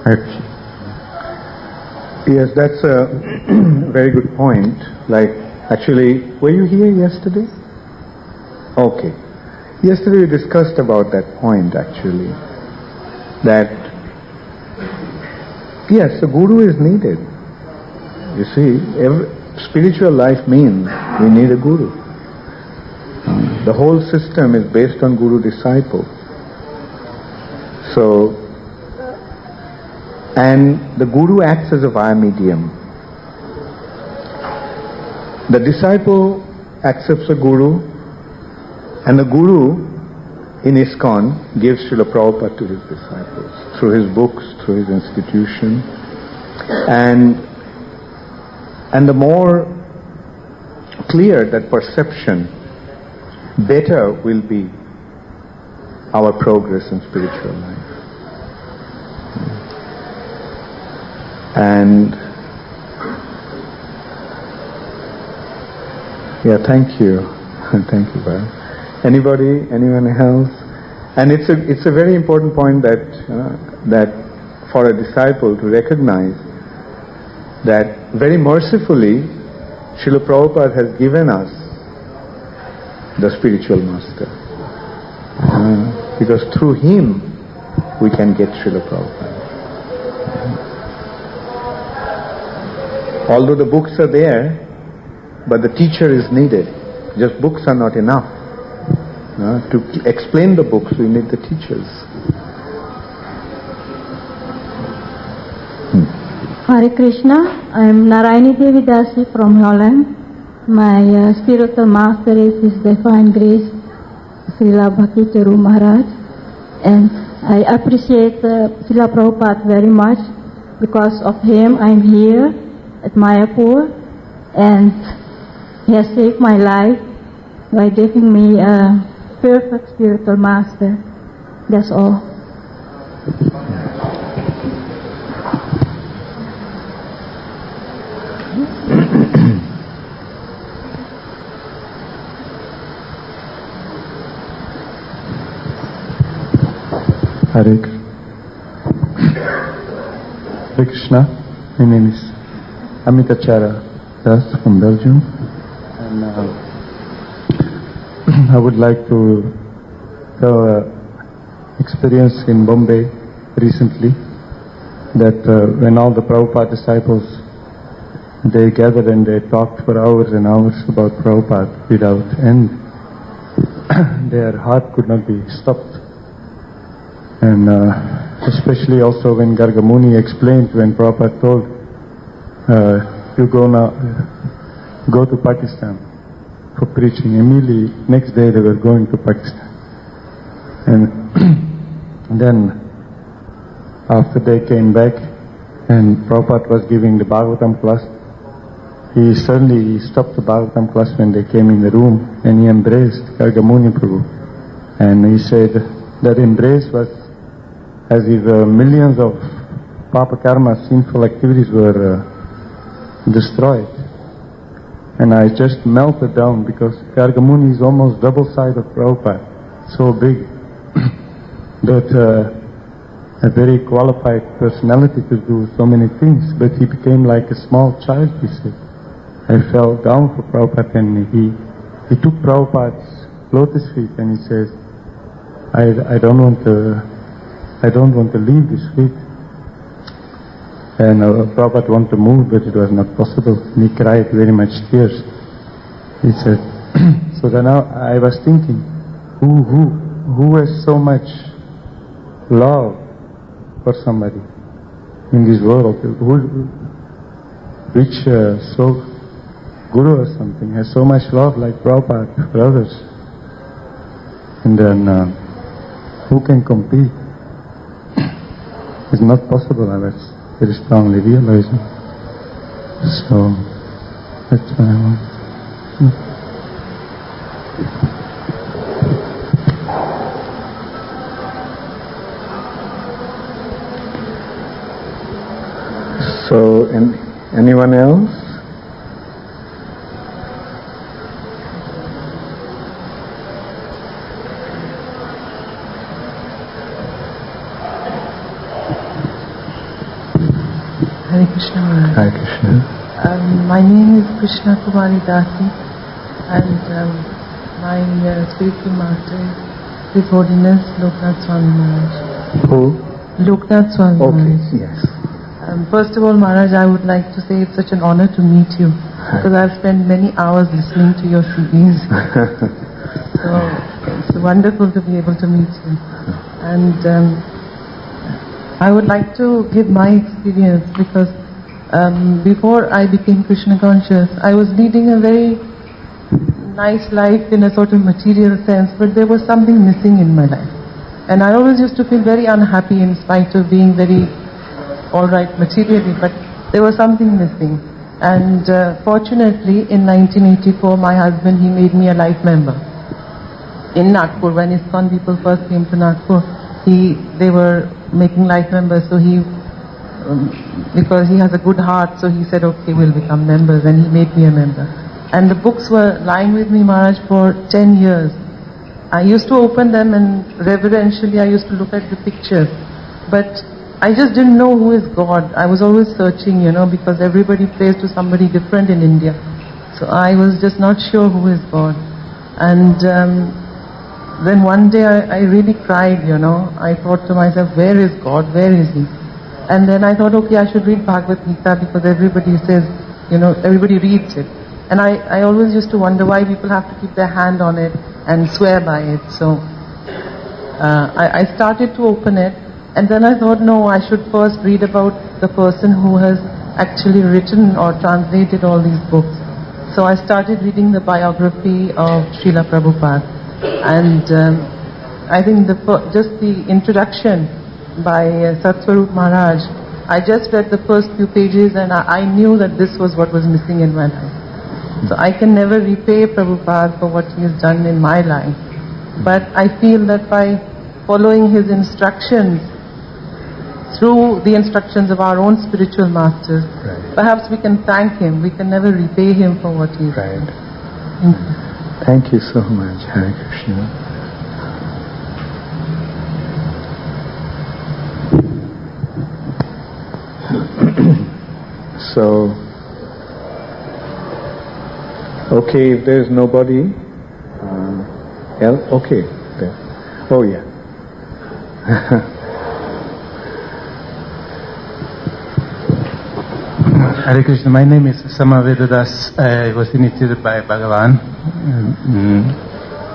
Hare Krishna. Yes, that's a very good point. Like, actually, were you here yesterday? Okay. Yesterday we discussed about that point, actually. That, yes, a guru is needed. You see, spiritual life means we need a guru. The whole system is based on guru-disciple. So, and the guru acts as a via medium. The disciple accepts a guru, and the guru in ISKCON gives Srila Prabhupada to his disciples through his books, through his institution. And the more clear that perception, better will be our progress in spiritual life. And yeah, thank you. Thank you, Bharat. Anybody? Anyone else? And it's a very important point that for a disciple to recognize that very mercifully Srila Prabhupada has given us the spiritual master. Because through him we can get Srila Prabhupada. Although the books are there, but the teacher is needed. Just books are not enough. To explain the books, we need the teachers. Hare Krishna. I am Narayani Devi Dasi from Holland. My spiritual master is His Divine Grace, Srila Bhakti Charu Maharaj. And I appreciate Srila Prabhupada very much. Because of him, I am here at Mayapur, and he has saved my life by giving me a perfect spiritual master. That's all. Hare Krishna. My name is Acharya from Belgium. I would like to tell an experience in Bombay recently, that when all the Prabhupada disciples, they gathered and they talked for hours and hours about Prabhupada without end. Their heart could not be stopped. And especially also when Gargamuni explained, when Prabhupada told, you go to Pakistan for preaching. Immediately, next day they were going to Pakistan. And then, after they came back, and Prabhupada was giving the Bhagavatam class, he suddenly stopped the Bhagavatam class when they came in the room, and he embraced Gargamuni Prabhu. And he said that embrace was as if millions of Papa Karma, sinful activities were destroyed. And I just melted down, because Gargamuni is almost double size of Prabhupada, so big, but a very qualified personality to do so many things, but he became like a small child, he said. I fell down for Prabhupada, and he took Prabhupada's lotus feet, and he says, I don't want to leave this feet. And Prabhupada wanted to move, but it was not possible. And he cried very much tears. He said, so then I was thinking, who has so much love for somebody in this world? Which so guru or something has so much love like Prabhupada for others? And then who can compete? It's not possible, I was very strongly realizing. So that's what I want. So, anyone else? Hare Krishna Maharaj. Hare Krishna. My name is Krishna Kumari Dasi, and my spiritual master is His Holiness Loknath Swami Maharaj. Who? Loknath Swami Maharaj. Yes. First of all, Maharaj, I would like to say it's such an honor to meet you, because I've spent many hours listening to your CDs. So it's wonderful to be able to meet you. And I would like to give my experience, because before I became Krishna conscious, I was leading a very nice life in a sort of material sense, but there was something missing in my life. And I always used to feel very unhappy in spite of being very alright materially, but there was something missing. And fortunately, in 1984, my husband, he made me a life member. In Nagpur, when ISKCON people first came to Nagpur, they were making life members, so because he has a good heart, so he said, okay, we'll become members, and he made me a member. And the books were lying with me, Maharaj, for 10 years. I used to open them, and reverentially I used to look at the pictures, but I just didn't know who is God. I was always searching, because everybody prays to somebody different in India. So I was just not sure who is God. And then one day I really cried, I thought to myself, where is God? Where is He? And then I thought, okay, I should read Bhagavad Gita, because everybody says, everybody reads it. And I always used to wonder why people have to keep their hand on it and swear by it. So I started to open it. And then I thought, no, I should first read about the person who has actually written or translated all these books. So I started reading the biography of Srila Prabhupada. And I think just the introduction by Satswarup Maharaj, I just read the first few pages, and I knew that this was what was missing in my life. So I can never repay Prabhupada for what he has done in my life. But I feel that by following his instructions, through the instructions of our own spiritual masters, perhaps we can thank him. We can never repay him for what he has done. Thank you so much, Hare Krishna. So, Okay, if there's nobody else, okay. There. Oh yeah. Hare Krishna, my name is Samavedadas. I was initiated by Bhagavan.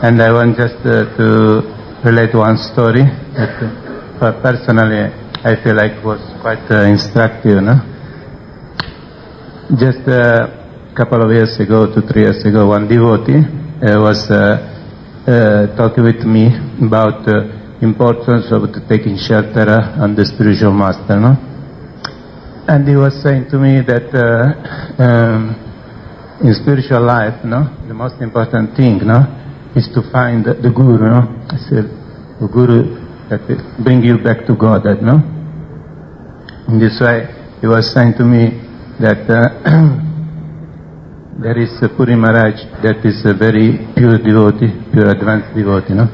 And I want just to relate one story that personally I feel like was quite instructive. No? Just a couple of years ago, 2-3 years ago, one devotee was talking with me about the importance of taking shelter on the spiritual master. No? And he was saying to me that in spiritual life, no, the most important thing, no, is to find the guru. No? I said, the guru that will bring you back to God. That, no. In this way, he was saying to me that there is a Puri Maharaj that is a very pure devotee, pure advanced devotee. No?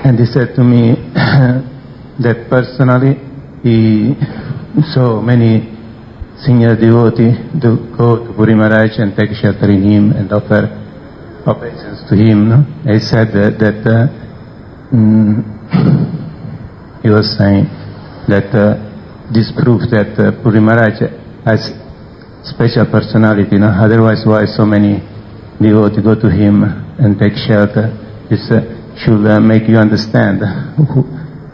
And he said to me that personally he saw many senior devotees to go to Puri Maharaj and take shelter in him and offer obeisance to him. No? He said that he was saying that this proves that Puri Maharaj has special personality. No? Otherwise, why so many devotees go to him and take shelter? This should make you understand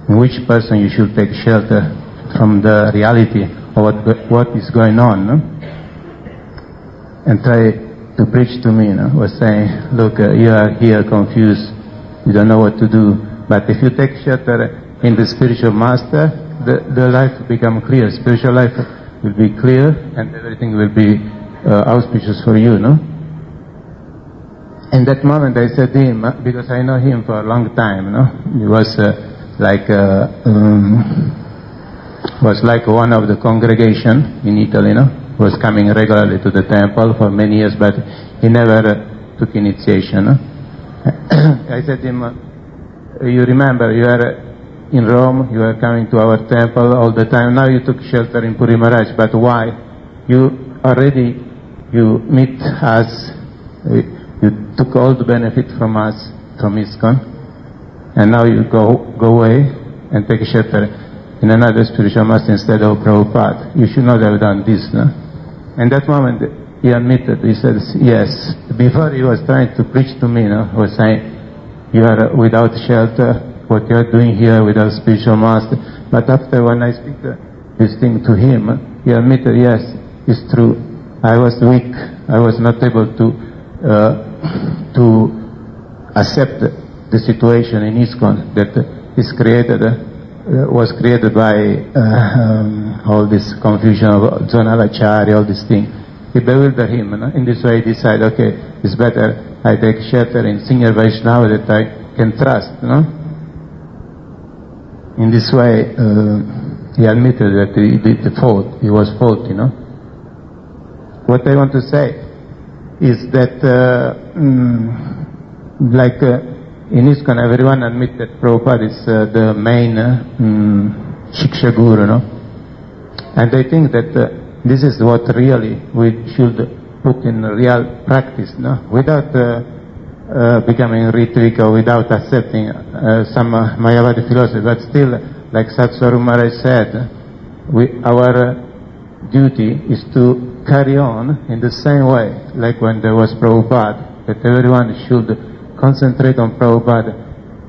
which person you should take shelter from the reality of what is going on. No? And try to preach to me. No? Was saying, look, you are here confused, you don't know what to do, but if you take shelter in the spiritual master, the life will become clear. Spiritual life will be clear and everything will be auspicious for you. No? In that moment I said to him, because I know him for a long time, no? He was like one of the congregation in Italy, no? He was coming regularly to the temple for many years, but he never took initiation. No? I said to him, you remember, you are in Rome, you are coming to our temple all the time, now you took shelter in Puri Maharaj, but why? You meet us, you took all the benefit from us, from ISKCON, and now you go away and take shelter in another spiritual master instead of Prabhupada. You should not have done this. No? In that moment, he admitted, he said, yes. Before he was trying to preach to me, no? He was saying, you are without shelter, what you are doing here without spiritual master. But after when I speak this thing to him, he admitted, yes, it's true. I was weak. I was not able to accept the situation in ISKCON that is created. Was created by all this confusion of zonal Acharya, all these things. It bewildered him. No? In this way he decided, okay, it's better I take shelter in senior Vaishnava that I can trust. No? In this way he admitted that he did the fault, he was faulty. No? What I want to say is that in ISKCON, everyone admits that Prabhupada is the main Shiksha Guru, no? And I think that this is what really we should put in real practice, no? Without becoming Ritvika, or without accepting some Mayavadi philosophy, but still, like Charu Maharaj said, our duty is to carry on in the same way, like when there was Prabhupada, that everyone should concentrate on Prabhupada.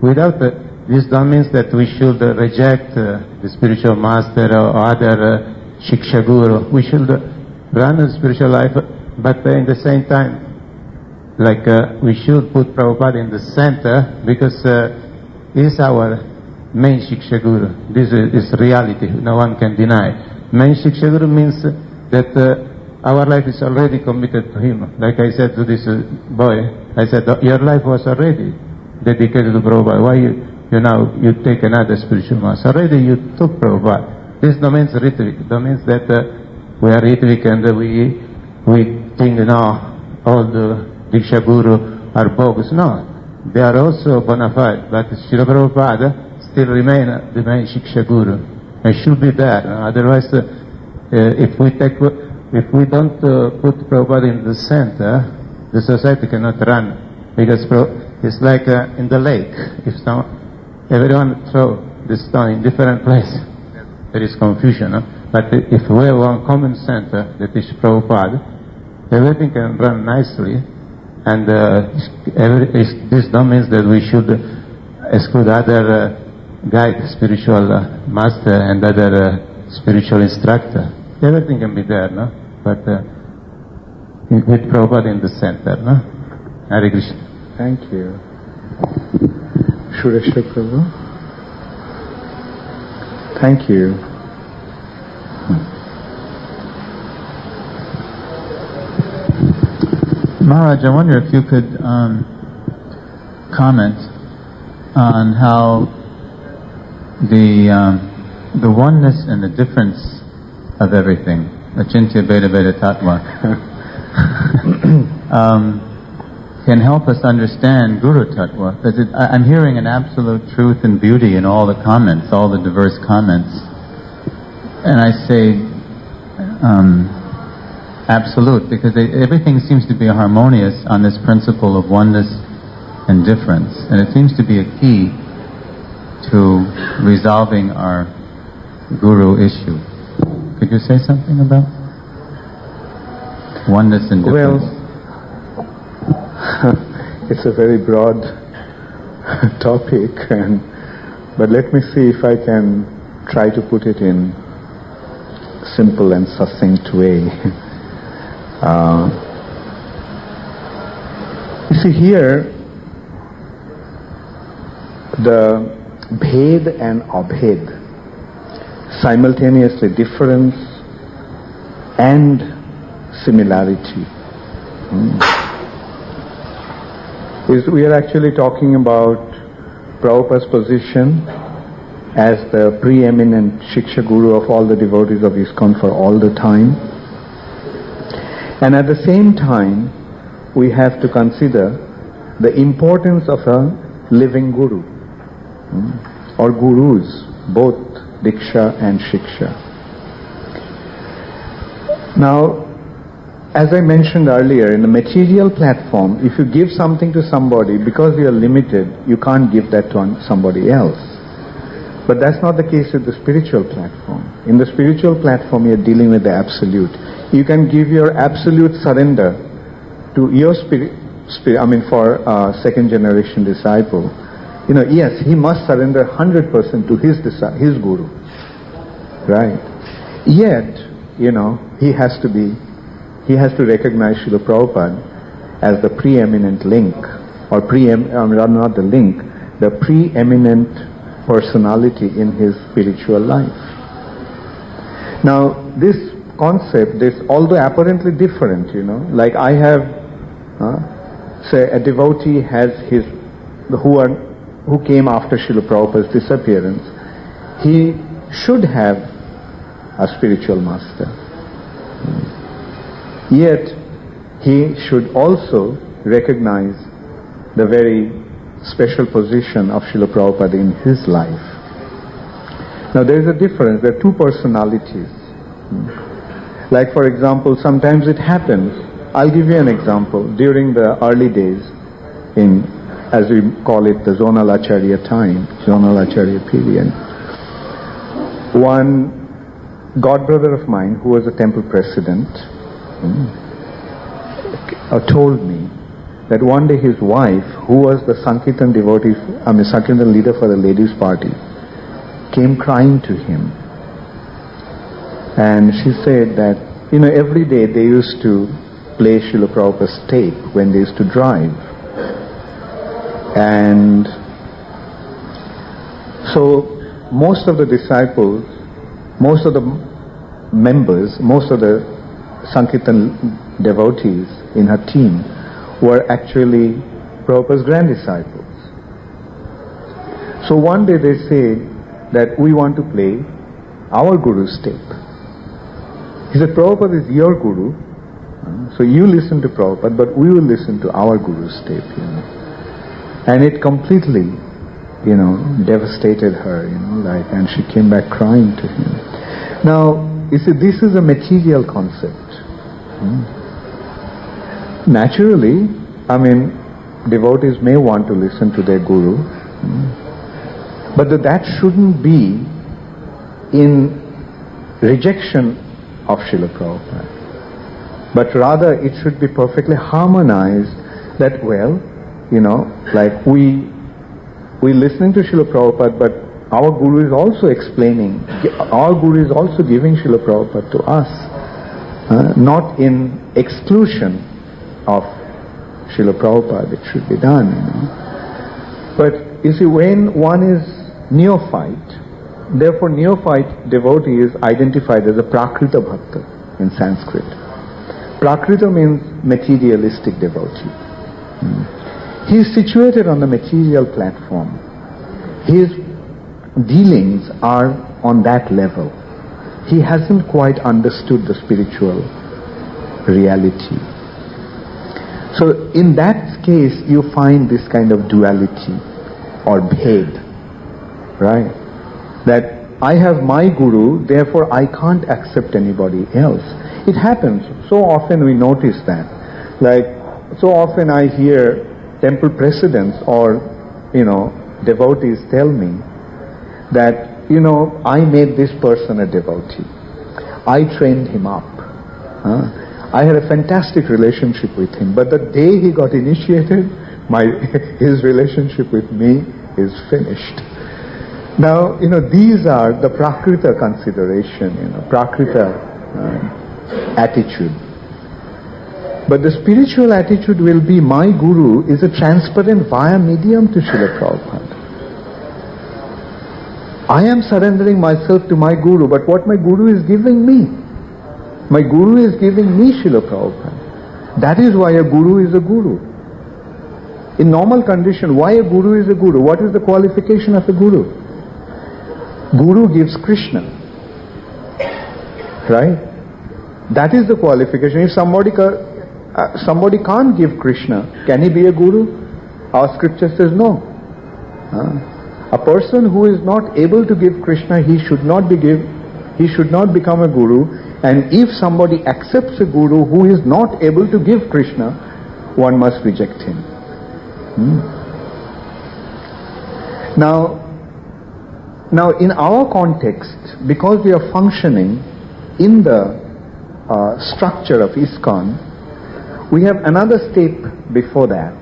Without this don't mean that we should reject the spiritual master or other Shiksha Guru. We should run a spiritual life, but in the same time, we should put Prabhupada in the center, because he is our main Shiksha Guru. This is reality, no one can deny. Main Shiksha Guru means that our life is already committed to him. Like I said to this boy, I said, your life was already dedicated to Prabhupada. Why you take another spiritual master? Already you took Prabhupada. This no means Ritvik. That means that we are Ritvik and we think, no, all the Diksha Guru are bogus. No, they are also bona fide. But Srila Prabhupada still remain the main Shiksha Guru. And should be there. Otherwise, if we don't put Prabhupada in the center, the society cannot run, because it's like in the lake. If everyone throw the stone in different place, there is confusion. But if we have one common center, that is Prabhupada, everything can run nicely, and this don't mean that we should exclude other guide, spiritual master, and other spiritual instructor. Everything can be there, no? But with Prabhupada in the center, no? Hare Krishna. Thank you. Sureshwar Prabhu. Thank you. Maharaj, I wonder if you could comment on how the oneness and the difference of everything, Achintya Bheda Bheda Tattva, can help us understand Guru Tattva. Because I'm hearing an absolute truth and beauty in all the comments, all the diverse comments. And I say absolute, because everything seems to be harmonious on this principle of oneness and difference. And it seems to be a key to resolving our Guru issue. Could you say something about oneness and difference? Well, it's a very broad topic, but let me see if I can try to put it in simple and succinct way. You see here, the Bhed and Abhed, simultaneously difference and similarity. We are actually talking about Prabhupada's position as the preeminent Shiksha Guru of all the devotees of ISKCON for all the time. And at the same time, we have to consider the importance of a living Guru, or Gurus, both Diksha and Shiksha. Now, as I mentioned earlier, in the material platform, if you give something to somebody, because you are limited, you can't give that to somebody else. But that's not the case with the spiritual platform. In the spiritual platform, you're dealing with the absolute. You can give your absolute surrender to your for a second generation disciple. Yes, he must surrender 100% to his Guru. Right? Yet, he has to recognize Srila Prabhupada as the preeminent link, or not the link, the preeminent personality in his spiritual life. Now, this concept, although apparently different, like I have, say a devotee has who came after Srila Prabhupada's disappearance, he should have a spiritual master. Yet, he should also recognize the very special position of Srila Prabhupada in his life. Now there is a difference, there are two personalities. Like for example, sometimes it happens, I'll give you an example, during the early days as we call it, the zonal Acharya time, zonal Acharya period, one godbrother of mine who was a temple president told me that one day his wife, who was the Sankirtan devotee, Sankirtan leader for the ladies' party, came crying to him. And she said that, every day they used to play Srila Prabhupada's tape when they used to drive. And so most of the disciples, most of the members, most of the Sankirtan devotees in her team were actually Prabhupada's grand disciples. So one day they say that we want to play our Guru's tape. He said, Prabhupada is your Guru, so you listen to Prabhupada, but we will listen to our Guru's tape. And it completely, devastated her, and she came back crying to him. Now, you see, this is a material concept. Naturally, I mean, devotees may want to listen to their guru, but that shouldn't be in rejection of Srila Prabhupada. But rather it should be perfectly harmonized that, well, you know, like we listening to Srila Prabhupada, but our Guru is also explaining, our Guru is also giving Srila Prabhupada to us, not in exclusion of Srila Prabhupada, it should be done, you know. But you see, when one is neophyte, therefore neophyte devotee is identified as a Prakrita Bhakta in Sanskrit. Prakrita means materialistic devotee. He is situated on the material platform. His dealings are on that level. He hasn't quite understood the spiritual reality. So in that case you find this kind of duality or bhed, right? That I have my guru, therefore I can't accept anybody else. It happens. So often we notice that. Like, so often I hear temple presidents or, you know, devotees tell me that, you know, I made this person a devotee. I trained him up. I had a fantastic relationship with him, but the day he got initiated, his relationship with me is finished. Now, you know, these are the Prakrita consideration, you know, Prakrita attitude. But the spiritual attitude will be, my Guru is a transparent via medium to Srila Prabhupada. I am surrendering myself to my Guru, but what my Guru is giving me, my Guru is giving me Srila Prabhupada. That is why a Guru is a Guru. In normal condition, why a Guru is a Guru? What is the qualification of a Guru? Guru gives Krishna. Right? That is the qualification. If somebody can't give Krishna, can he be a Guru? Our scripture says no. A person who is not able to give Krishna, he should not become a Guru. And if somebody accepts a Guru who is not able to give Krishna, one must reject him. Now in our context, because we are functioning in the structure of ISKCON, we have another step before that.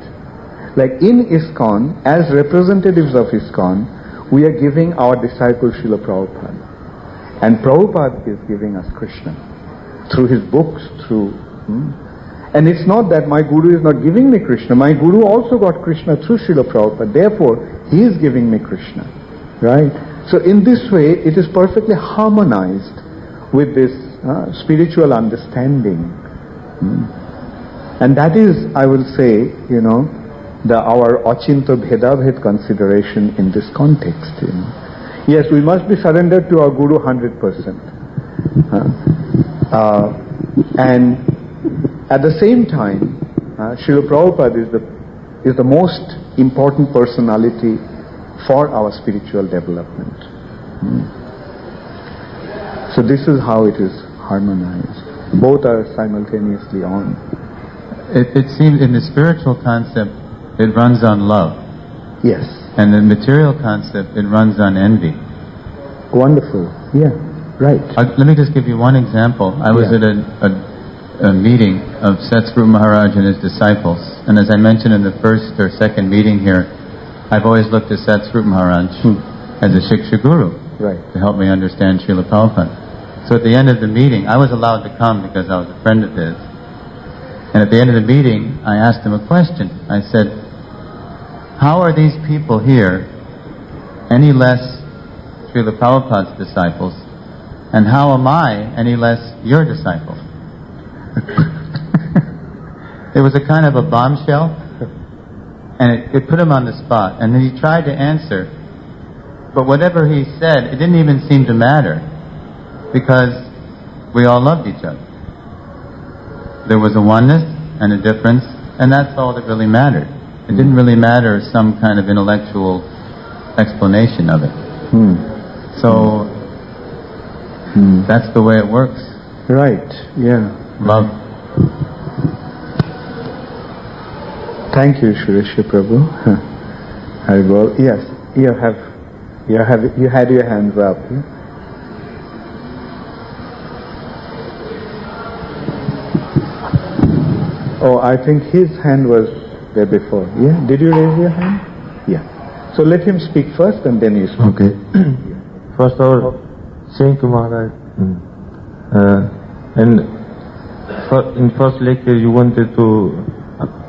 Like in ISKCON, as representatives of ISKCON, we are giving our disciple Srila Prabhupada. And Prabhupada is giving us Krishna through his books, and it's not that my Guru is not giving me Krishna. My Guru also got Krishna through Srila Prabhupada. Therefore, he is giving me Krishna. Right? So in this way, it is perfectly harmonized with this spiritual understanding. And that is, I will say, you know, our Achinta Bhedabhed consideration in this context. You know. Yes, we must be surrendered to our Guru 100%. And at the same time, Srila Prabhupada is the most important personality for our spiritual development. So this is how it is harmonized. Both are simultaneously on. It seems in the spiritual concept, it runs on love. Yes. And the material concept, it runs on envy. Wonderful. Yeah, right. Let me just give you one example. I was at a meeting of Srila Maharaj and his disciples. And as I mentioned in the first or second meeting here, I've always looked at Srila Maharaj as a Shiksha Guru to help me understand Srila Prabhupada. So at the end of the meeting, I was allowed to come because I was a friend of his. And at the end of the meeting, I asked him a question. I said, how are these people here any less Srila Prabhupada's disciples? And how am I any less your disciple? It was a kind of a bombshell, and it put him on the spot. And then he tried to answer, but whatever he said, it didn't even seem to matter, because we all loved each other. There was a oneness and a difference, and that's all that really mattered. It didn't really matter some kind of intellectual explanation of it. So that's the way it works. Right, yeah. Love. Thank you, Shri Prabhu. Haribol. Yes, you had your hands up. Yeah? Oh, I think his hand was there before. Yeah? Did you raise your hand? Yeah. So let him speak first and then you speak. Okay. First of all, thank you, Maharaj. And in first lecture you wanted to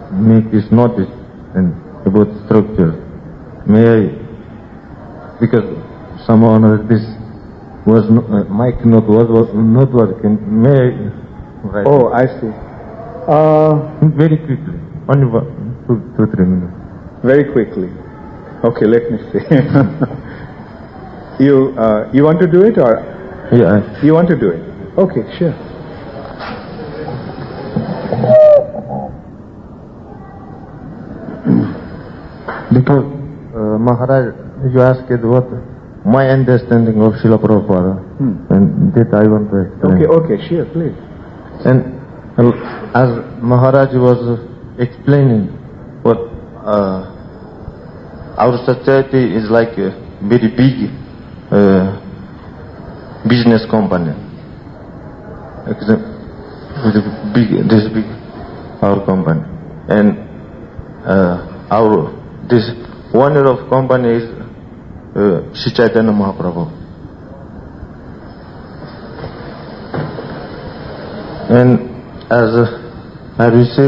make this notice and about structure. May I, because somehow or another this was mic not working. May I write? Oh, I see. Very quickly, only 2-3 minutes. Very quickly. Okay, let me see. You want to do it or? Yeah. You want to do it? Okay, sure. Because Maharaj, you asked what my understanding of Srila Prabhupada, and that I want to explain. Okay, sure, please. And as Maharaj was explaining, what our society is like a very big business company. This big our company, and this owner of company is Sri Chaitanya Mahaprabhu. And as we say,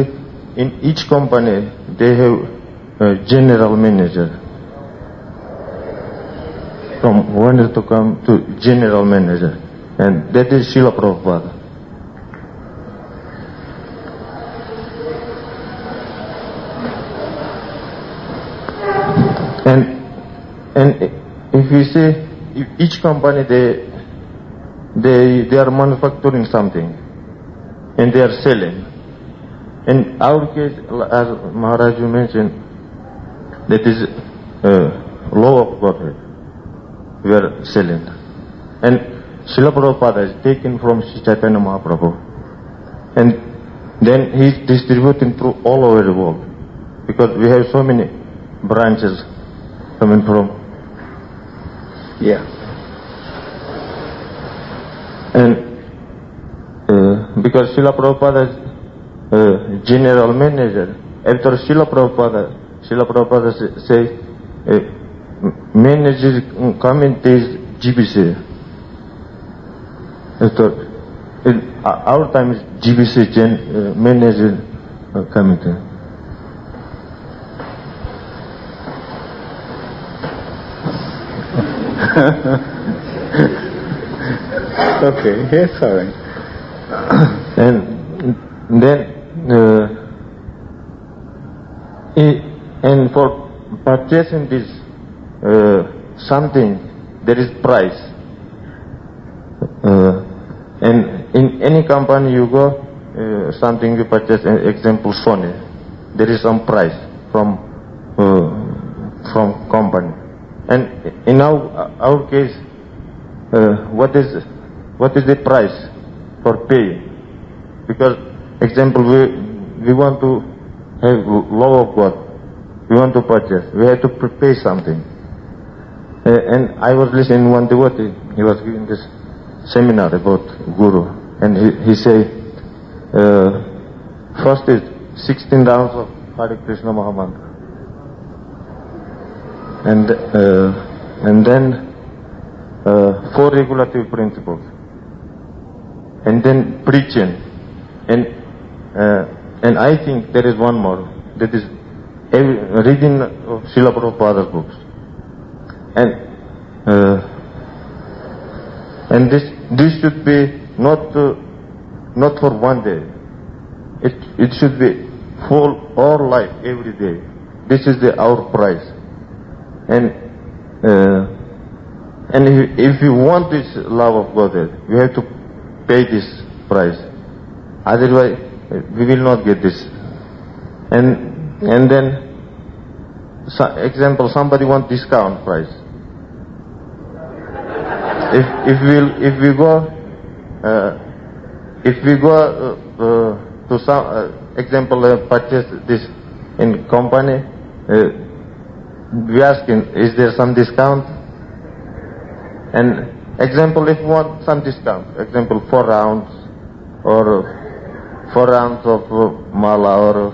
in each company they have a general manager. From owner to come to general manager, and that is Srila Prabhupada. And if we say, if each company they are manufacturing something and they are selling. In our case, as Maharaj you mentioned, that is law of Godhead we are selling. And Srila Prabhupada is taken from Sri Chaitanya Mahaprabhu, and then he is distributing through all over the world, because we have so many branches coming from. Yeah. And because Srila Prabhupada is general manager, after Srila Prabhupada says manager committee is GBC. In our time is GBC manager committee. Okay, yes, all right. And then and for purchasing this something, there is price. And in any company you go, something you purchase, example Sony, there is some price from company. And in our case, what is the price for pay? Because example, we want to have law of God, we want to purchase, we have to pay something. And I was listening one devotee, he was giving this seminar about Guru, and he said, first is 16 rounds of Hare Krishna Mahamantra, and then 4 regulative principles, and then preaching, and I think there is one more, that is reading of Srila Prabhupada's books, and this should be not for one day. It should be for our life, every day. This is our price. And if you want this love of Godhead, you have to pay this price. Otherwise, we will not get this. And then, example, somebody want discount price. If we go to some example, purchase this in company, we ask him, is there some discount? And example, if you want some discount, example 4 rounds or 4 rounds of mala or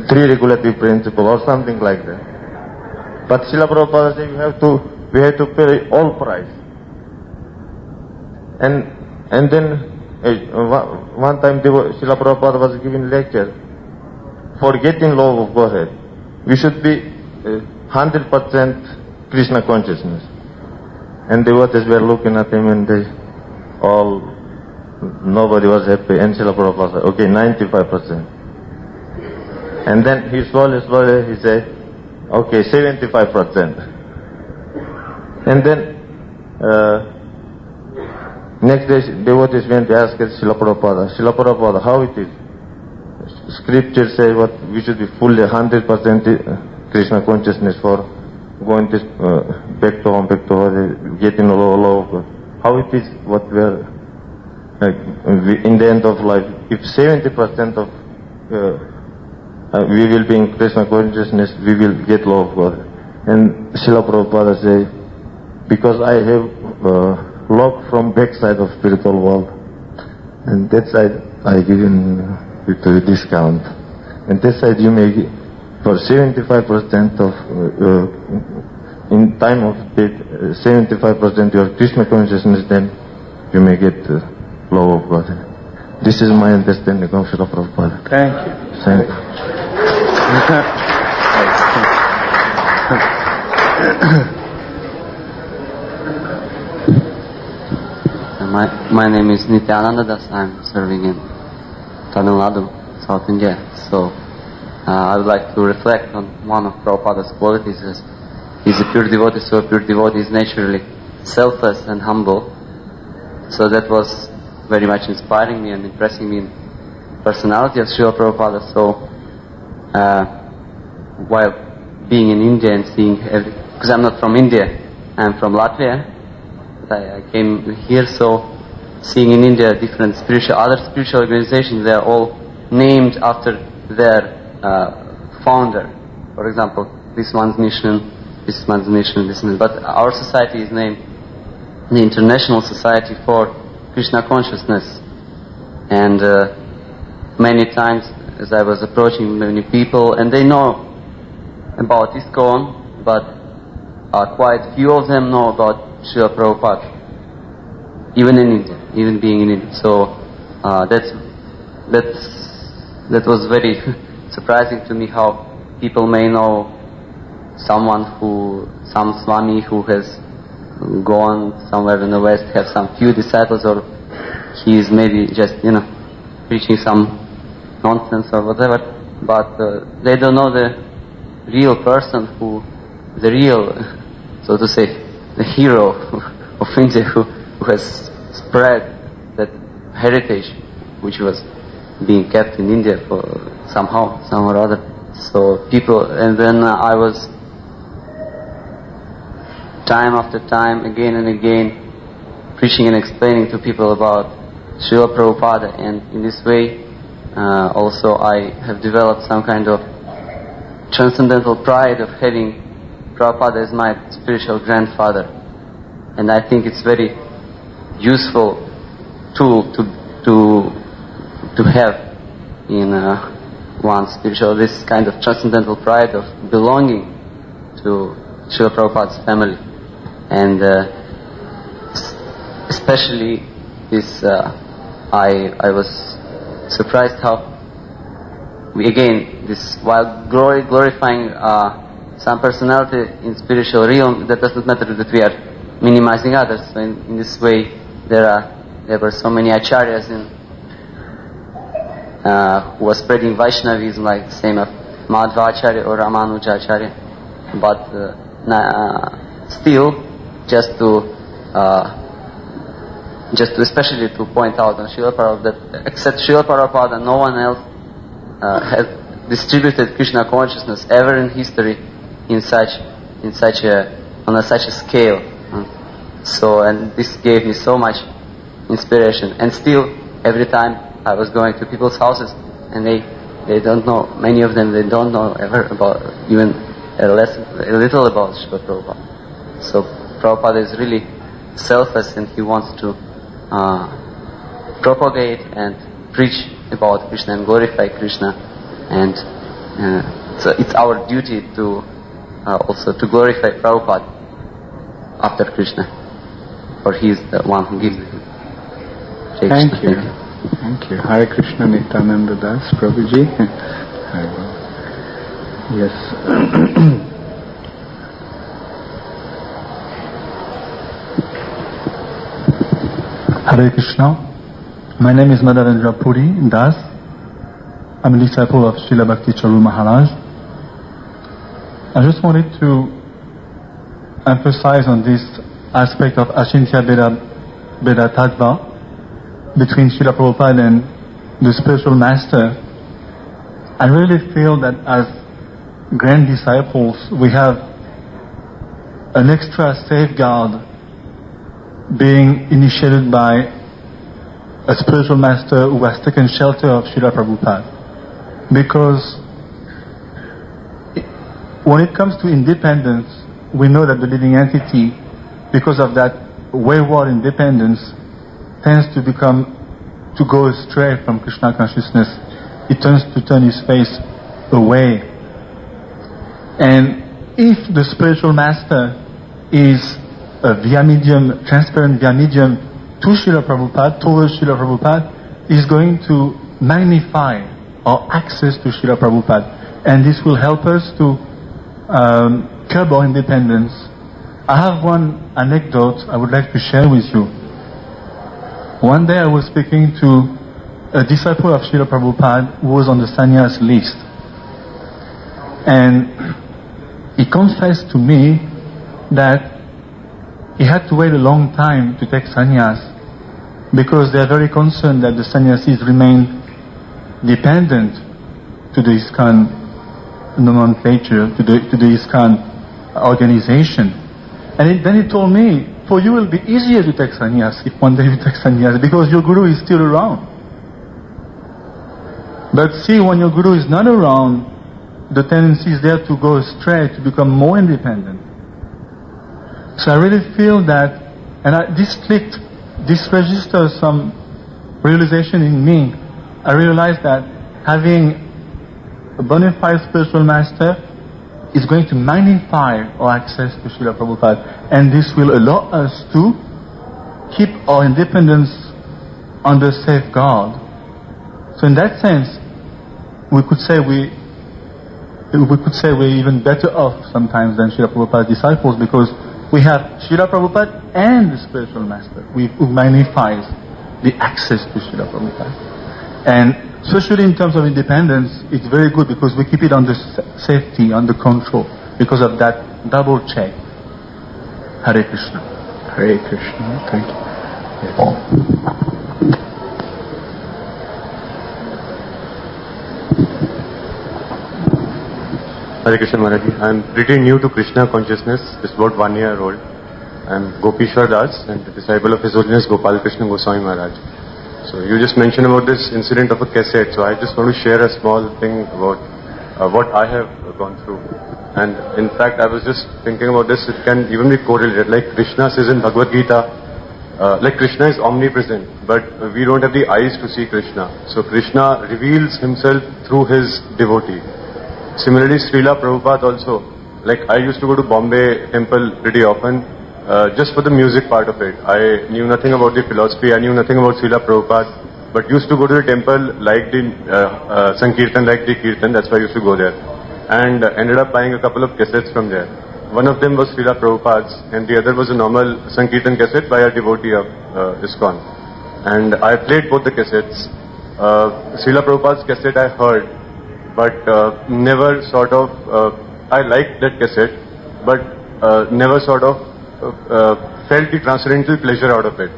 3 regulative principle or something like that. But Srila Prabhupada said we have to pay all price. And then one time Srila Prabhupada was giving lecture for getting love of Godhead. We should be 100% Krishna consciousness. And devotees were looking at him and nobody was happy. And Srila Prabhupada said, okay, 95%. And then he slowly he said, okay, 75%. And then next day devotees went to ask Srila Prabhupada, how it is? Scripture says what we should be fully 100% Krishna consciousness for going to back to home, getting a love of God. How it is what we are in the end of life? If 70% of we will be in Krishna consciousness, we will get love of God. And Srila Prabhupada say, because I have lock from backside of spiritual world, and that side I give you with a discount. And that side you may give for 75% of in time of death, 75% your Krishna consciousness, then you may get love of God. This is my understanding of Srila Prabhupada. Thank you. Thank you. My name is Nityananda Das. I'm serving in Tamil Nadu, South India. So I would like to reflect on one of Prabhupada's qualities. He's a pure devotee, so a pure devotee is naturally selfless and humble. So that was very much inspiring me and impressing me in the personality of Srila Prabhupada. So while being in India and seeing because I'm not from India, I'm from Latvia, but I came here, so seeing in India different other spiritual organizations, they are all named after their founder. For example, this one's mission, this one's mission, this one. But our society is named the International Society for Krishna Consciousness. And many times as I was approaching many people, and they know about ISKCON, but quite few of them know about Srila Prabhupada, even in India, even being in India. So that was very surprising to me, how people may know some Swami who has gone somewhere in the West, have some few disciples, or he is maybe just preaching some nonsense or whatever, but they don't know the real person, the real, so to say, the hero of India who has spread that heritage which was being kept in India for somehow or other. So people, and then I was time after time, again and again, preaching and explaining to people about Srila Prabhupada, and in this way also I have developed some kind of transcendental pride of having Prabhupada as my spiritual grandfather. And I think it's very useful tool to have in one's spiritual, this kind of transcendental pride of belonging to Srila Prabhupada's family. And especially this, I was surprised how while glorifying some personality in spiritual realm, that doesn't matter that we are minimizing others. So in this way, there were so many Acharyas who were spreading Vaishnavism, like the same of Madhva Acharya or Ramanuja Acharya. But still, just to especially to point out on Srila Prabhupada that except Srila Prabhupada, no one else has distributed Krishna consciousness ever in history on such a scale. So, and this gave me so much inspiration. And still, every time I was going to people's houses, and they don't know, many of them, they don't know ever about, even a little about Srila Prabhupada. So Prabhupada is really selfless, and he wants to propagate and preach about Krishna and glorify Krishna, and so it's our duty to also to glorify Prabhupada after Krishna, for he is the one who gives him. Thank you. Thank you. Hare Krishna Nityananda Das, Prabhuji. Yes. Hare Krishna. My name is Madhavendra Puri Das. I'm a disciple of Srila Bhakti Charu Maharaj. I just wanted to emphasize on this aspect of Ashintya Beda Tattva between Srila Prabhupada and the spiritual master. I really feel that as grand disciples we have an extra safeguard being initiated by a spiritual master who has taken shelter of Srila Prabhupada. Because when it comes to independence, we know that the living entity, because of that wayward independence, tends to go astray from Krishna consciousness. It tends to turn his face away. And if the spiritual master is a via medium, transparent via medium to Srila Prabhupada, towards Srila Prabhupada, is going to magnify our access to Srila Prabhupada. And this will help us to curb our independence. I have one anecdote I would like to share with you. One day I was speaking to a disciple of Srila Prabhupada who was on the sannyas list. And he confessed to me that he had to wait a long time to take sannyas because they are very concerned that the sannyasis remain dependent to the ISKCON nomenclature, to the ISKCON organization. And then he told me, for you it will be easier to take sannyas if one day you take sannyas because your guru is still around. But see, when your guru is not around, the tendency is there to go astray, to become more independent. So I really feel that, and this clicked, this registers some realization in me. I realized that having a bona fide spiritual master is going to magnify our access to Srila Prabhupada, and this will allow us to keep our independence under safeguard. So in that sense, we could say we're even better off sometimes than Srila Prabhupada's disciples, because we have Srila Prabhupada and the spiritual master who magnifies the access to Srila Prabhupada. And especially in terms of independence, it's very good because we keep it under safety, under control, because of that double check. Hare Krishna. Hare Krishna. Thank you. Yes. Hare Krishna Maharaj. I'm pretty new to Krishna consciousness, just about 1 year old. I'm Gopishwar Das and the disciple of His Holiness Gopal Krishna Goswami Maharaj. So you just mentioned about this incident of a cassette, so I just want to share a small thing about what I have gone through. And in fact, I was just thinking about this, it can even be correlated. Like Krishna says in Bhagavad Gita, like Krishna is omnipresent, but we don't have the eyes to see Krishna. So Krishna reveals himself through his devotee. Similarly, Srila Prabhupada also, like I used to go to Bombay temple pretty often, just for the music part of it. I knew nothing about the philosophy, I knew nothing about Srila Prabhupada, but used to go to the temple, like the Sankirtan, like the Kirtan, that's why I used to go there. And ended up buying a couple of cassettes from there. One of them was Srila Prabhupada's, and the other was a normal Sankirtan cassette by a devotee of ISKCON. And I played both the cassettes. Srila Prabhupada's cassette I heard, but never sort of, I liked that cassette, but never sort of felt the transcendental pleasure out of it.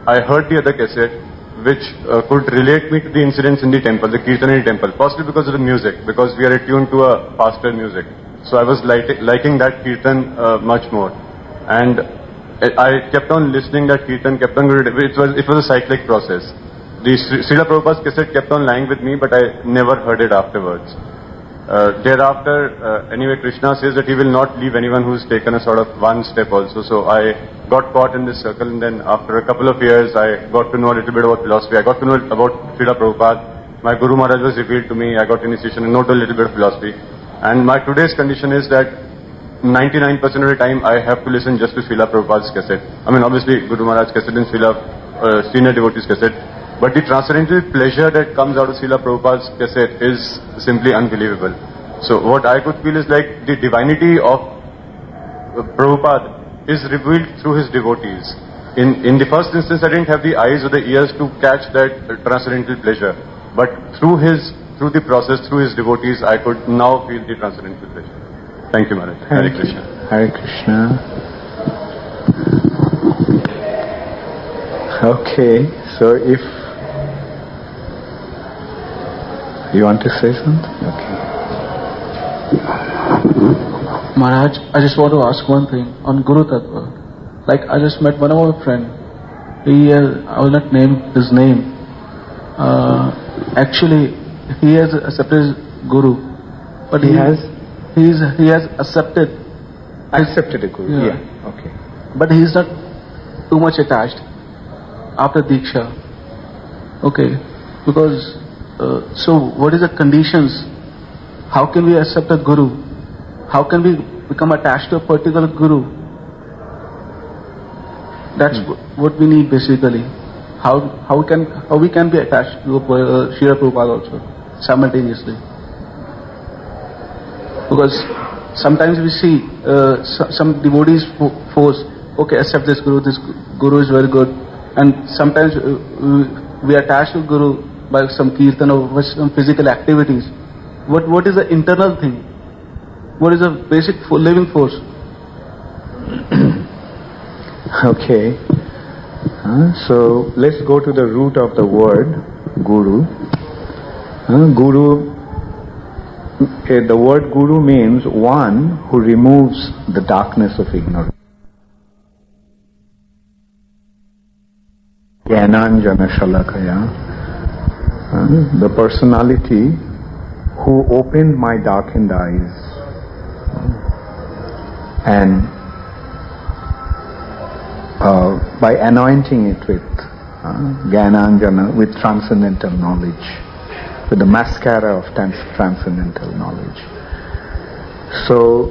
I heard the other cassette, which could relate me to the incidents in the temple, the Kirtan in the temple, possibly because of the music, because we are attuned to a faster music. So I was liking that Kirtan much more. And I kept on listening that Kirtan, kept on going, it was a cyclic process. the Srila Prabhupada's cassette kept on lying with me, but I never heard it afterwards. Thereafter, anyway, Krishna says that he will not leave anyone who's taken a sort of one step also. So I got caught in this circle, and then after a couple of years, I got to know a little bit about philosophy. I got to know about Srila Prabhupada. My Guru Maharaj was revealed to me. I got initiation and know a little bit of philosophy. And my today's condition is that 99% of the time I have to listen just to Srila Prabhupada's cassette. I mean, obviously Guru Maharaj's cassette and Srila senior devotee's cassette. But the transcendental pleasure that comes out of Srila Prabhupada's cassette is simply unbelievable. So what I could feel is like the divinity of Prabhupada is revealed through his devotees. In the first instance, I didn't have the eyes or the ears to catch that transcendental pleasure. But through the process, through his devotees, I could now feel the transcendental pleasure. Thank you, Maharaj. Hare Krishna. Hare Krishna. Okay, so if you want to say something? Okay. Maharaj, I just want to ask one thing on Guru Tattva. Like, I just met one of my friend. I will not name his name. Actually, he has accepted Guru, but he has accepted a Guru. Yeah. Okay. But he is not too much attached after Diksha. Okay, because so what is the conditions? How can we accept a Guru? How can we become attached to a particular Guru? That's what we need basically. How we can be attached to Srila Prabhupada also simultaneously? Because sometimes we see some devotees force, okay, accept this Guru is very good, and sometimes we attach to Guru by some kirtan or some physical activities. What is the internal thing? What is the basic living force? Okay. So let's go to the root of the word Guru. The word Guru means one who removes the darkness of ignorance. Jnananjana Shalakaya. The personality who opened my darkened eyes and by anointing it with Jnananjana, with transcendental knowledge, with the mascara of transcendental knowledge. So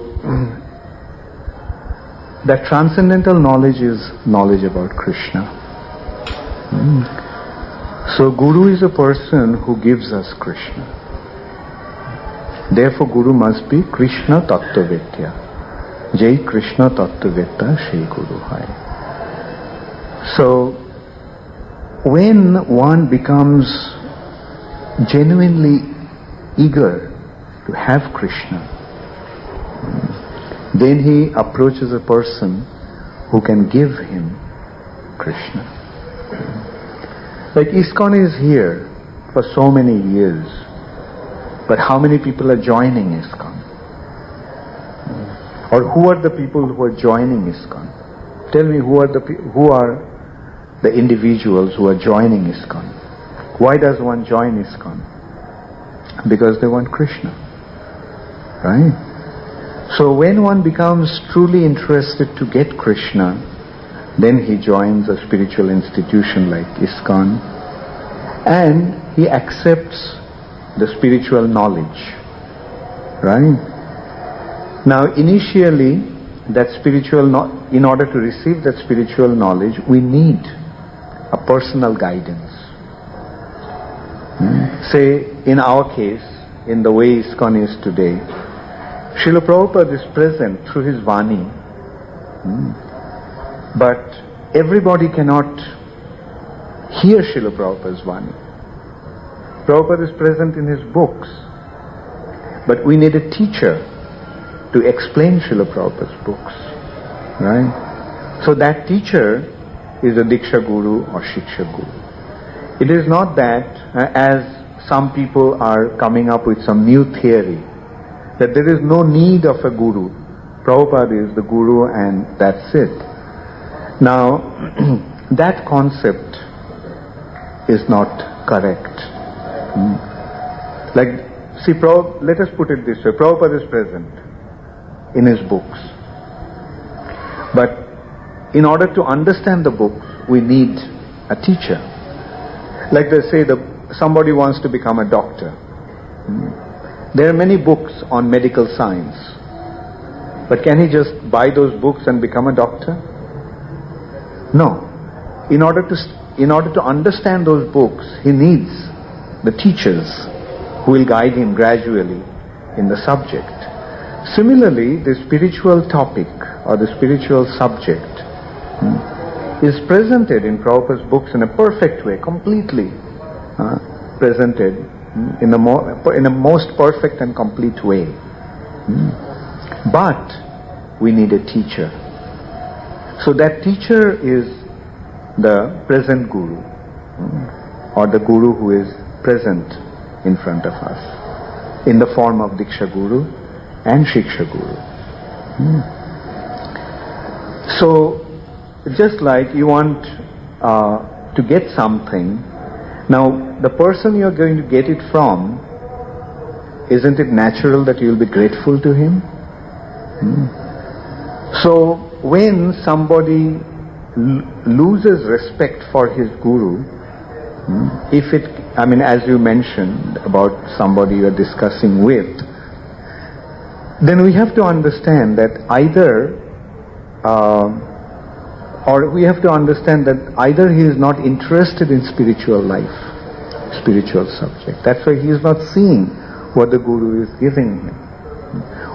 that transcendental knowledge is knowledge about Krishna. So Guru is a person who gives us Krishna. Therefore Guru must be Krishna Tattvavetya. Jai Krishna Tattvavetya Shri Guru Hai. So when one becomes genuinely eager to have Krishna, then he approaches a person who can give him Krishna. Like ISKCON is here for so many years, but how many people are joining ISKCON? Or who are the people who are joining ISKCON? Tell me who are the individuals who are joining ISKCON. Why does one join ISKCON? Because they want Krishna. Right? So when one becomes truly interested to get Krishna, then he joins a spiritual institution like ISKCON and he accepts the spiritual knowledge. Right? Now initially, in order to receive that spiritual knowledge, we need a personal guidance. Say, in our case, in the way ISKCON is today, Srila Prabhupada is present through his Vani. But everybody cannot hear Srila Prabhupada's Vani. Prabhupada is present in his books, but we need a teacher to explain Srila Prabhupada's books. Right? So that teacher is a Diksha Guru or Shiksha Guru. It is not that, as some people are coming up with some new theory, that there is no need of a Guru. Prabhupada is the Guru and that's it. Now, that concept is not correct. Like, see, let us put it this way, Prabhupada is present in his books. But in order to understand the books, we need a teacher. Like they say, somebody wants to become a doctor. There are many books on medical science. But can he just buy those books and become a doctor? No. In order to understand those books, he needs the teachers who will guide him gradually in the subject. Similarly, the spiritual topic or the spiritual subject is presented in Prabhupada's books in a perfect way, completely presented in a most perfect and complete way. But we need a teacher. So that teacher is the present Guru, or the Guru who is present in front of us in the form of Diksha Guru and Shiksha Guru. So just like you want to get something, now the person you're going to get it from, isn't it natural that you'll be grateful to him? So when somebody loses respect for his guru, as you mentioned about somebody you're discussing with, then we have to understand that either he is not interested in spiritual life, spiritual subject. That's why he is not seeing what the guru is giving him.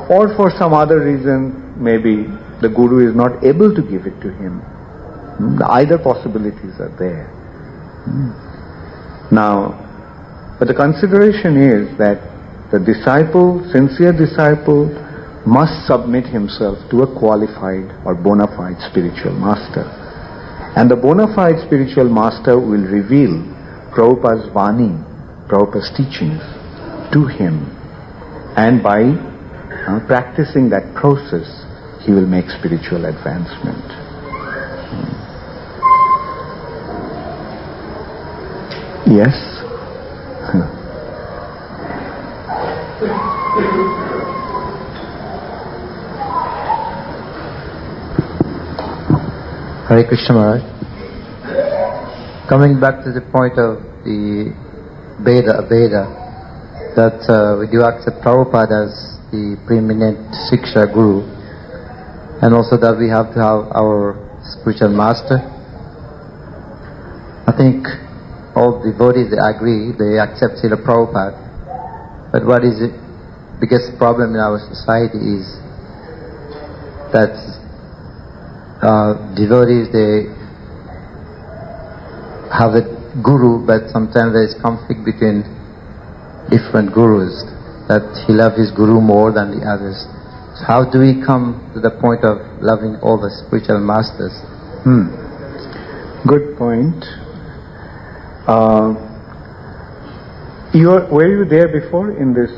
Or for some other reason, maybe the guru is not able to give it to him. Either possibilities are there. Now, but the consideration is that the disciple, sincere disciple, must submit himself to a qualified or bona fide spiritual master. And the bona fide spiritual master will reveal Prabhupada's Vani, Prabhupada's teachings to him. And by practicing that process, he will make spiritual advancement. Yes? Hare Krishna Maharaj. Coming back to the point of the Abheda, that we do accept Prabhupada as the preeminent Shiksha Guru, and also that we have to have our spiritual master. I think all devotees, they agree, they accept Srila Prabhupada. But what is the biggest problem in our society is that devotees, they have a guru, but sometimes there is conflict between different gurus, that he loves his guru more than the others. So how do we come to the point of loving all the spiritual masters? Good point. Were you there before in this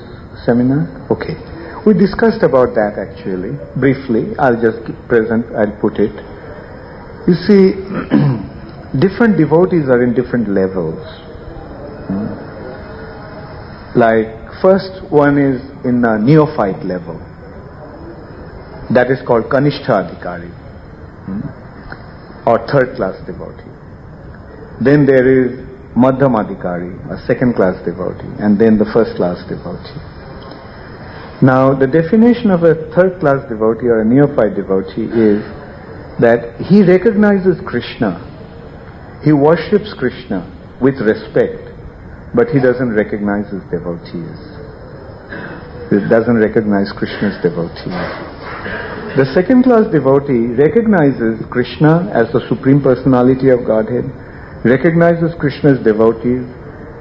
seminar? Okay. We discussed about that actually, briefly. I'll put it. You see, different devotees are in different levels. Like, first one is in a neophyte level. That is called Kanishta Adhikari, or third class devotee. Then there is Madhyam Adhikari, a second class devotee, and then the first class devotee. Now, the definition of a third class devotee or a neophyte devotee is that he recognizes Krishna, he worships Krishna with respect, but he doesn't recognize his devotees. He doesn't recognize Krishna's devotees. The second class devotee recognizes Krishna as the Supreme Personality of Godhead, recognizes Krishna's devotees,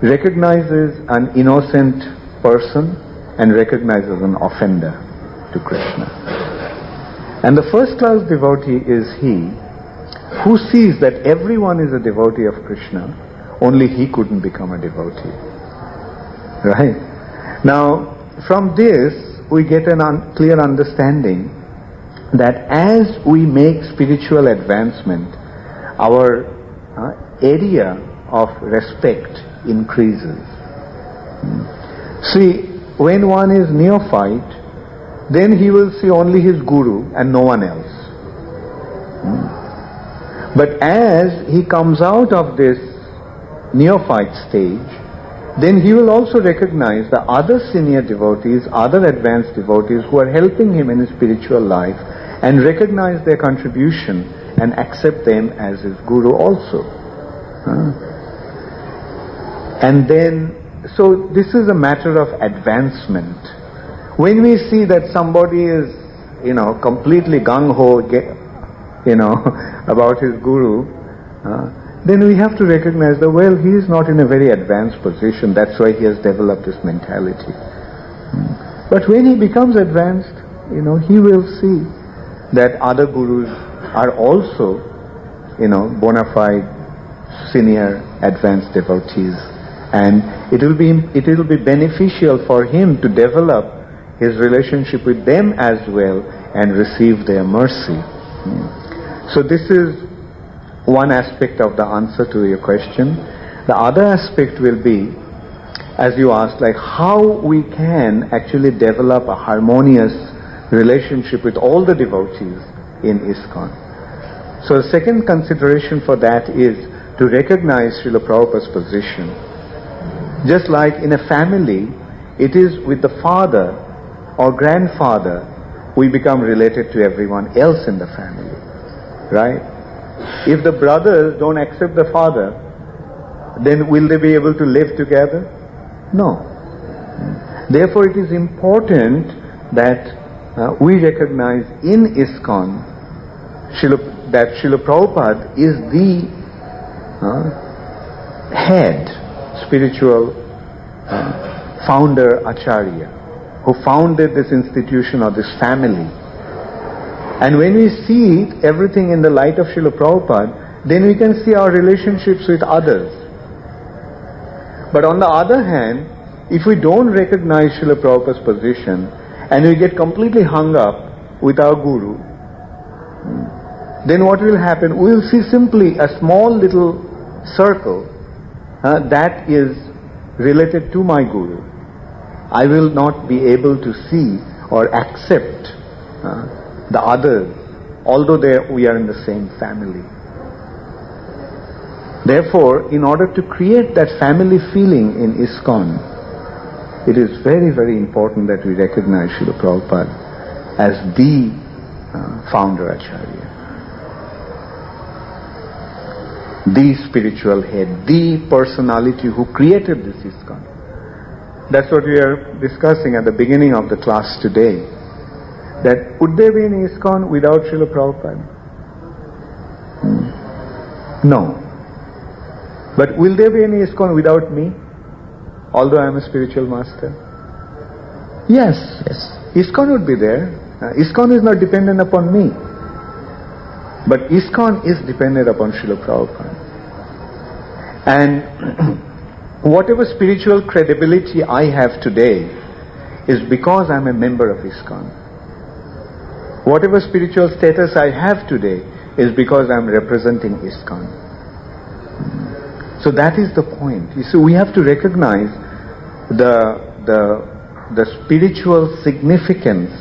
recognizes an innocent person, and recognizes an offender to Krishna. And the first class devotee is he who sees that everyone is a devotee of Krishna, only he couldn't become a devotee. Right? Now, from this, we get a clear understanding that as we make spiritual advancement, our area of respect increases. See, when one is neophyte, then he will see only his guru and no one else. But as he comes out of this neophyte stage, then he will also recognize the other senior devotees, other advanced devotees who are helping him in his spiritual life, and recognize their contribution and accept them as his guru also. And then, so this is a matter of advancement. When we see that somebody is, completely gung-ho, about his guru, then we have to recognize that, well, he is not in a very advanced position, that's why he has developed this mentality. But when he becomes advanced, he will see that other gurus are also, bona fide, senior, advanced devotees. And it will be beneficial for him to develop his relationship with them as well and receive their mercy. So this is one aspect of the answer to your question. The other aspect will be, as you asked, like how we can actually develop a harmonious relationship with all the devotees in ISKCON. So the second consideration for that is to recognize Srila Prabhupada's position. Just like in a family, it is with the father or grandfather we become related to everyone else in the family, right? If the brothers don't accept the father, then will they be able to live together? No. Therefore it is important that we recognize in ISKCON that Srila Prabhupada is the head spiritual founder Acharya, who founded this institution or this family. And when we see everything in the light of Srila Prabhupada, then we can see our relationships with others. But on the other hand, if we don't recognize Srila Prabhupada's position and we get completely hung up with our guru, then what will happen? We will see simply a small little circle that is related to my guru. I will not be able to see or accept the others, although we are in the same family. Therefore, in order to create that family feeling in ISKCON, it is very, very important that we recognize Srila Prabhupada as the founder Acharya, the spiritual head, the personality who created this ISKCON. That's what we are discussing at the beginning of the class today. That would there be an ISKCON without Srila Prabhupada? No. But will there be an ISKCON without me, although I am a spiritual master? Yes. ISKCON would be there. ISKCON is not dependent upon me. But ISKCON is dependent upon Srila Prabhupada. And whatever spiritual credibility I have today is because I am a member of ISKCON. Whatever spiritual status I have today is because I am representing ISKCON. So that is the point. You see, we have to recognize the spiritual significance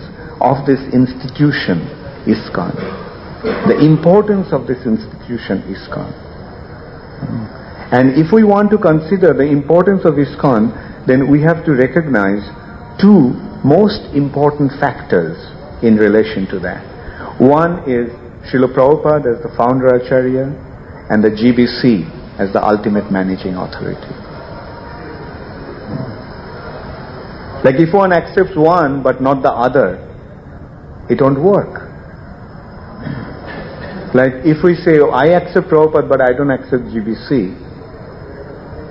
of this institution, ISKCON. The importance of this institution, ISKCON. And if we want to consider the importance of ISKCON, then we have to recognize two most important factors in relation to that. One is Srila Prabhupada as the founder Acharya and the GBC as the ultimate managing authority. Like if one accepts one but not the other, it won't work. Like if we say, I accept Prabhupada but I don't accept GBC,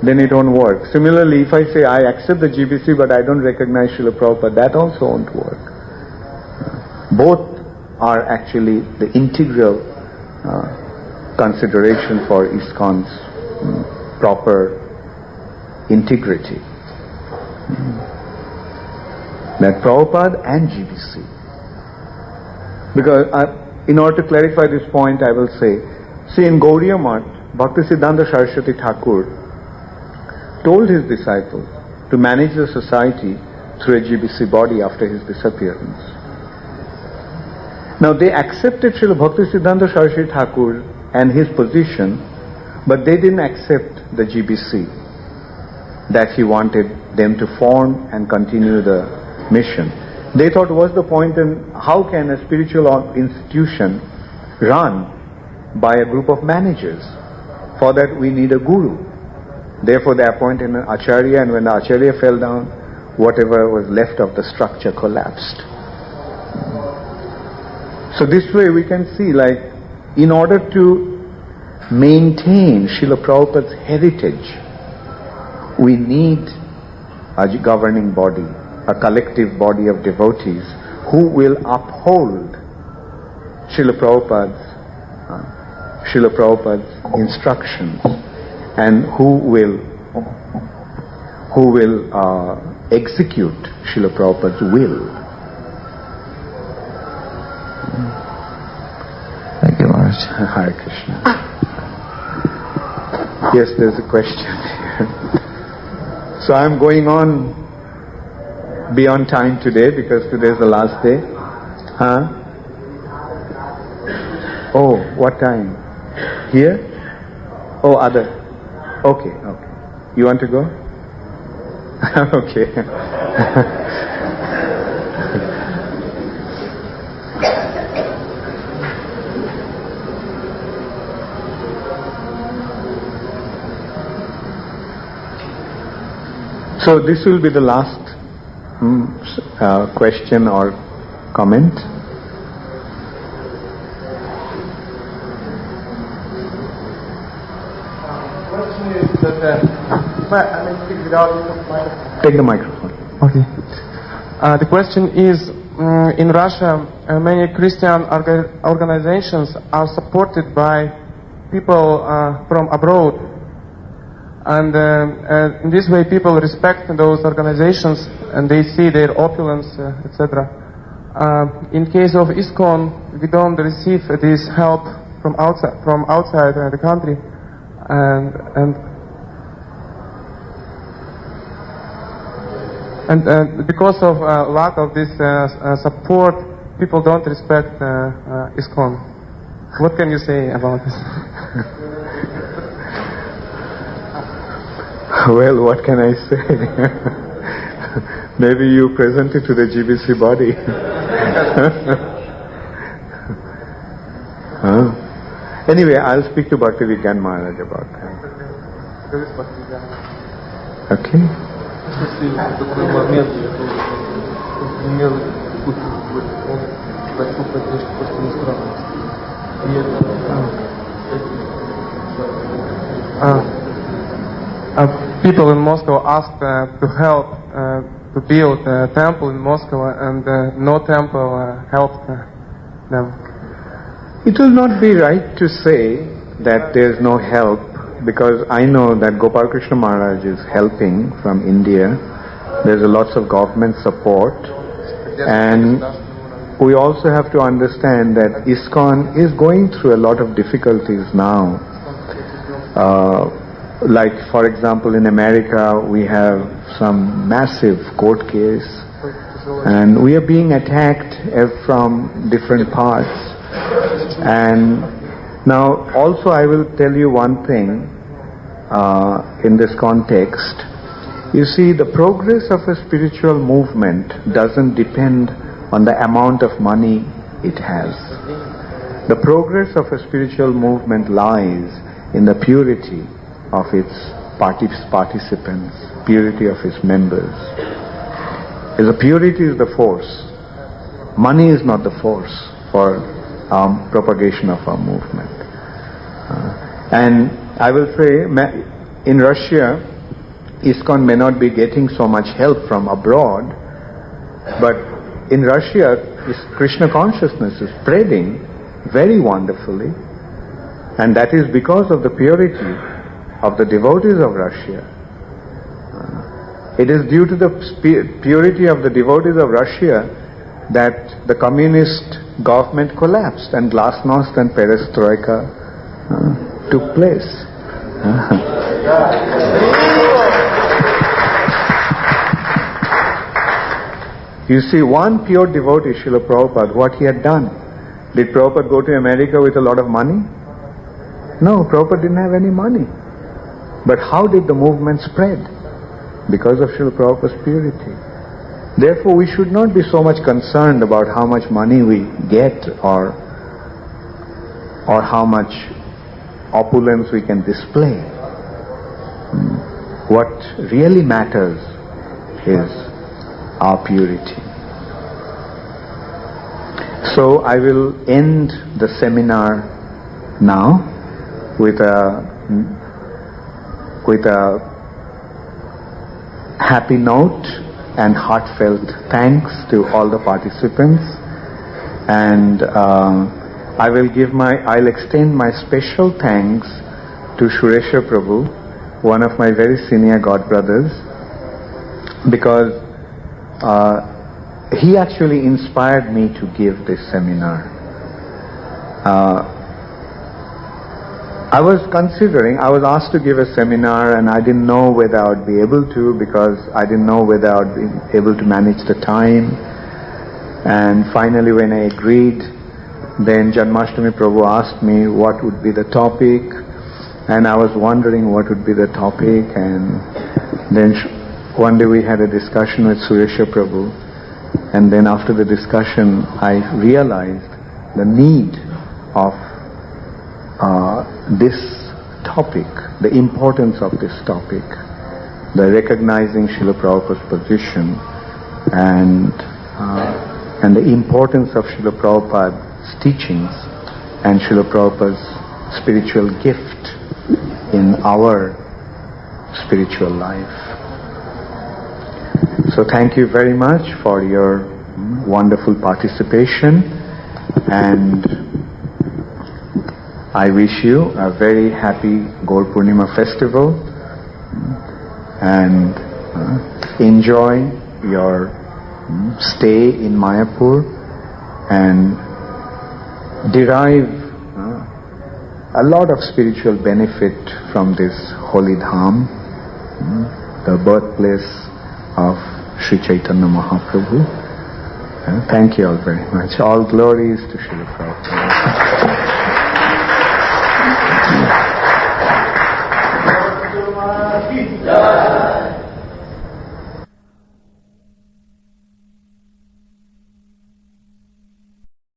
then it won't work. Similarly, if I say I accept the GBC but I don't recognize Srila Prabhupada, that also won't work. Both are actually the integral consideration for ISKCON's proper integrity. That Prabhupada and GBC. Because in order to clarify this point, I will say, see in Gaudiya Math, Bhaktisiddhanta Saraswati Thakur told his disciples to manage the society through a GBC body after his disappearance. Now they accepted Srila Bhaktisiddhanta Saraswati Thakur and his position, but they didn't accept the GBC that he wanted them to form and continue the mission. They thought, what's the point in how can a spiritual institution run by a group of managers? For that we need a guru. Therefore they appointed an Acharya, and when the Acharya fell down, whatever was left of the structure collapsed. So this way we can see, like, in order to maintain Srila Prabhupada's heritage, we need a governing body, a collective body of devotees who will uphold Srila Prabhupada's instructions, and who will execute Srila Prabhupada's will. Thank you, Maharaj. Hare Krishna. Yes, there's a question here. So I'm going on beyond time today because today is the last day. Huh? Oh, what time? Here? Oh, other. Okay. You want to go? Okay. So this will be the last question or comment. Take the microphone. Okay. The question is, in Russia, many Christian organizations are supported by people from abroad, and in this way people respect those organizations and they see their opulence, etc. In case of ISKCON, we don't receive this help from outside the country, and because of lack of this support, people don't respect ISKCON. What can you say about this? Well, what can I say? Maybe you present it to the GBC body. Anyway, I'll speak to Bhakti Vigyan Maharaj about that. Okay. People in Moscow asked to help to build a temple in Moscow, and no temple helped them. It will not be right to say that there is no help, because I know that Gopal Krishna Maharaj is helping from India. There's lots of government support, and we also have to understand that ISKCON is going through a lot of difficulties now. Like, for example, in America we have some massive court case, and we are being attacked from different parts. And now also I will tell you one thing in this context. You see, the progress of a spiritual movement doesn't depend on the amount of money it has. The progress of a spiritual movement lies in the purity of its participants, purity of its members. The purity is the force. Money is not the force for propagation of our movement. And I will say, in Russia, ISKCON may not be getting so much help from abroad, but in Russia, Krishna consciousness is spreading very wonderfully, and that is because of the purity of the devotees of Russia. It is due to the purity of the devotees of Russia that the communist government collapsed, and glasnost and perestroika took place. You see, one pure devotee, Srila Prabhupada, what he had done. Did Prabhupada go to America with a lot of money? No, Prabhupada didn't have any money. But how did the movement spread? Because of Srila Prabhupada's purity. Therefore, we should not be so much concerned about how much money we get or how much opulence we can display. What really matters is our purity. So I will end the seminar now with a happy note and heartfelt thanks to all the participants, and I'll extend my special thanks to Suresha Prabhu, one of my very senior godbrothers, because he actually inspired me to give this seminar. I was asked to give a seminar, and I didn't know whether I would be able to, because I didn't know whether I would be able to manage the time. And finally, when I agreed, then Janmashtami Prabhu asked me what would be the topic, and I was wondering what would be the topic, and then one day we had a discussion with Suresha Prabhu, and then after the discussion I realized the need of this topic, the importance of this topic, the recognizing Srila Prabhupada's position, and the importance of Srila Prabhupada's teachings and Srila Prabhupada's spiritual gift in our spiritual life. So thank you very much for your wonderful participation, and I wish you a very happy Gaur Purnima festival, and enjoy your stay in Mayapur and derive a lot of spiritual benefit from this holy dham, the birthplace of Sri Chaitanya Mahaprabhu. Thank you all very much. All glories to Srila Prabhupada.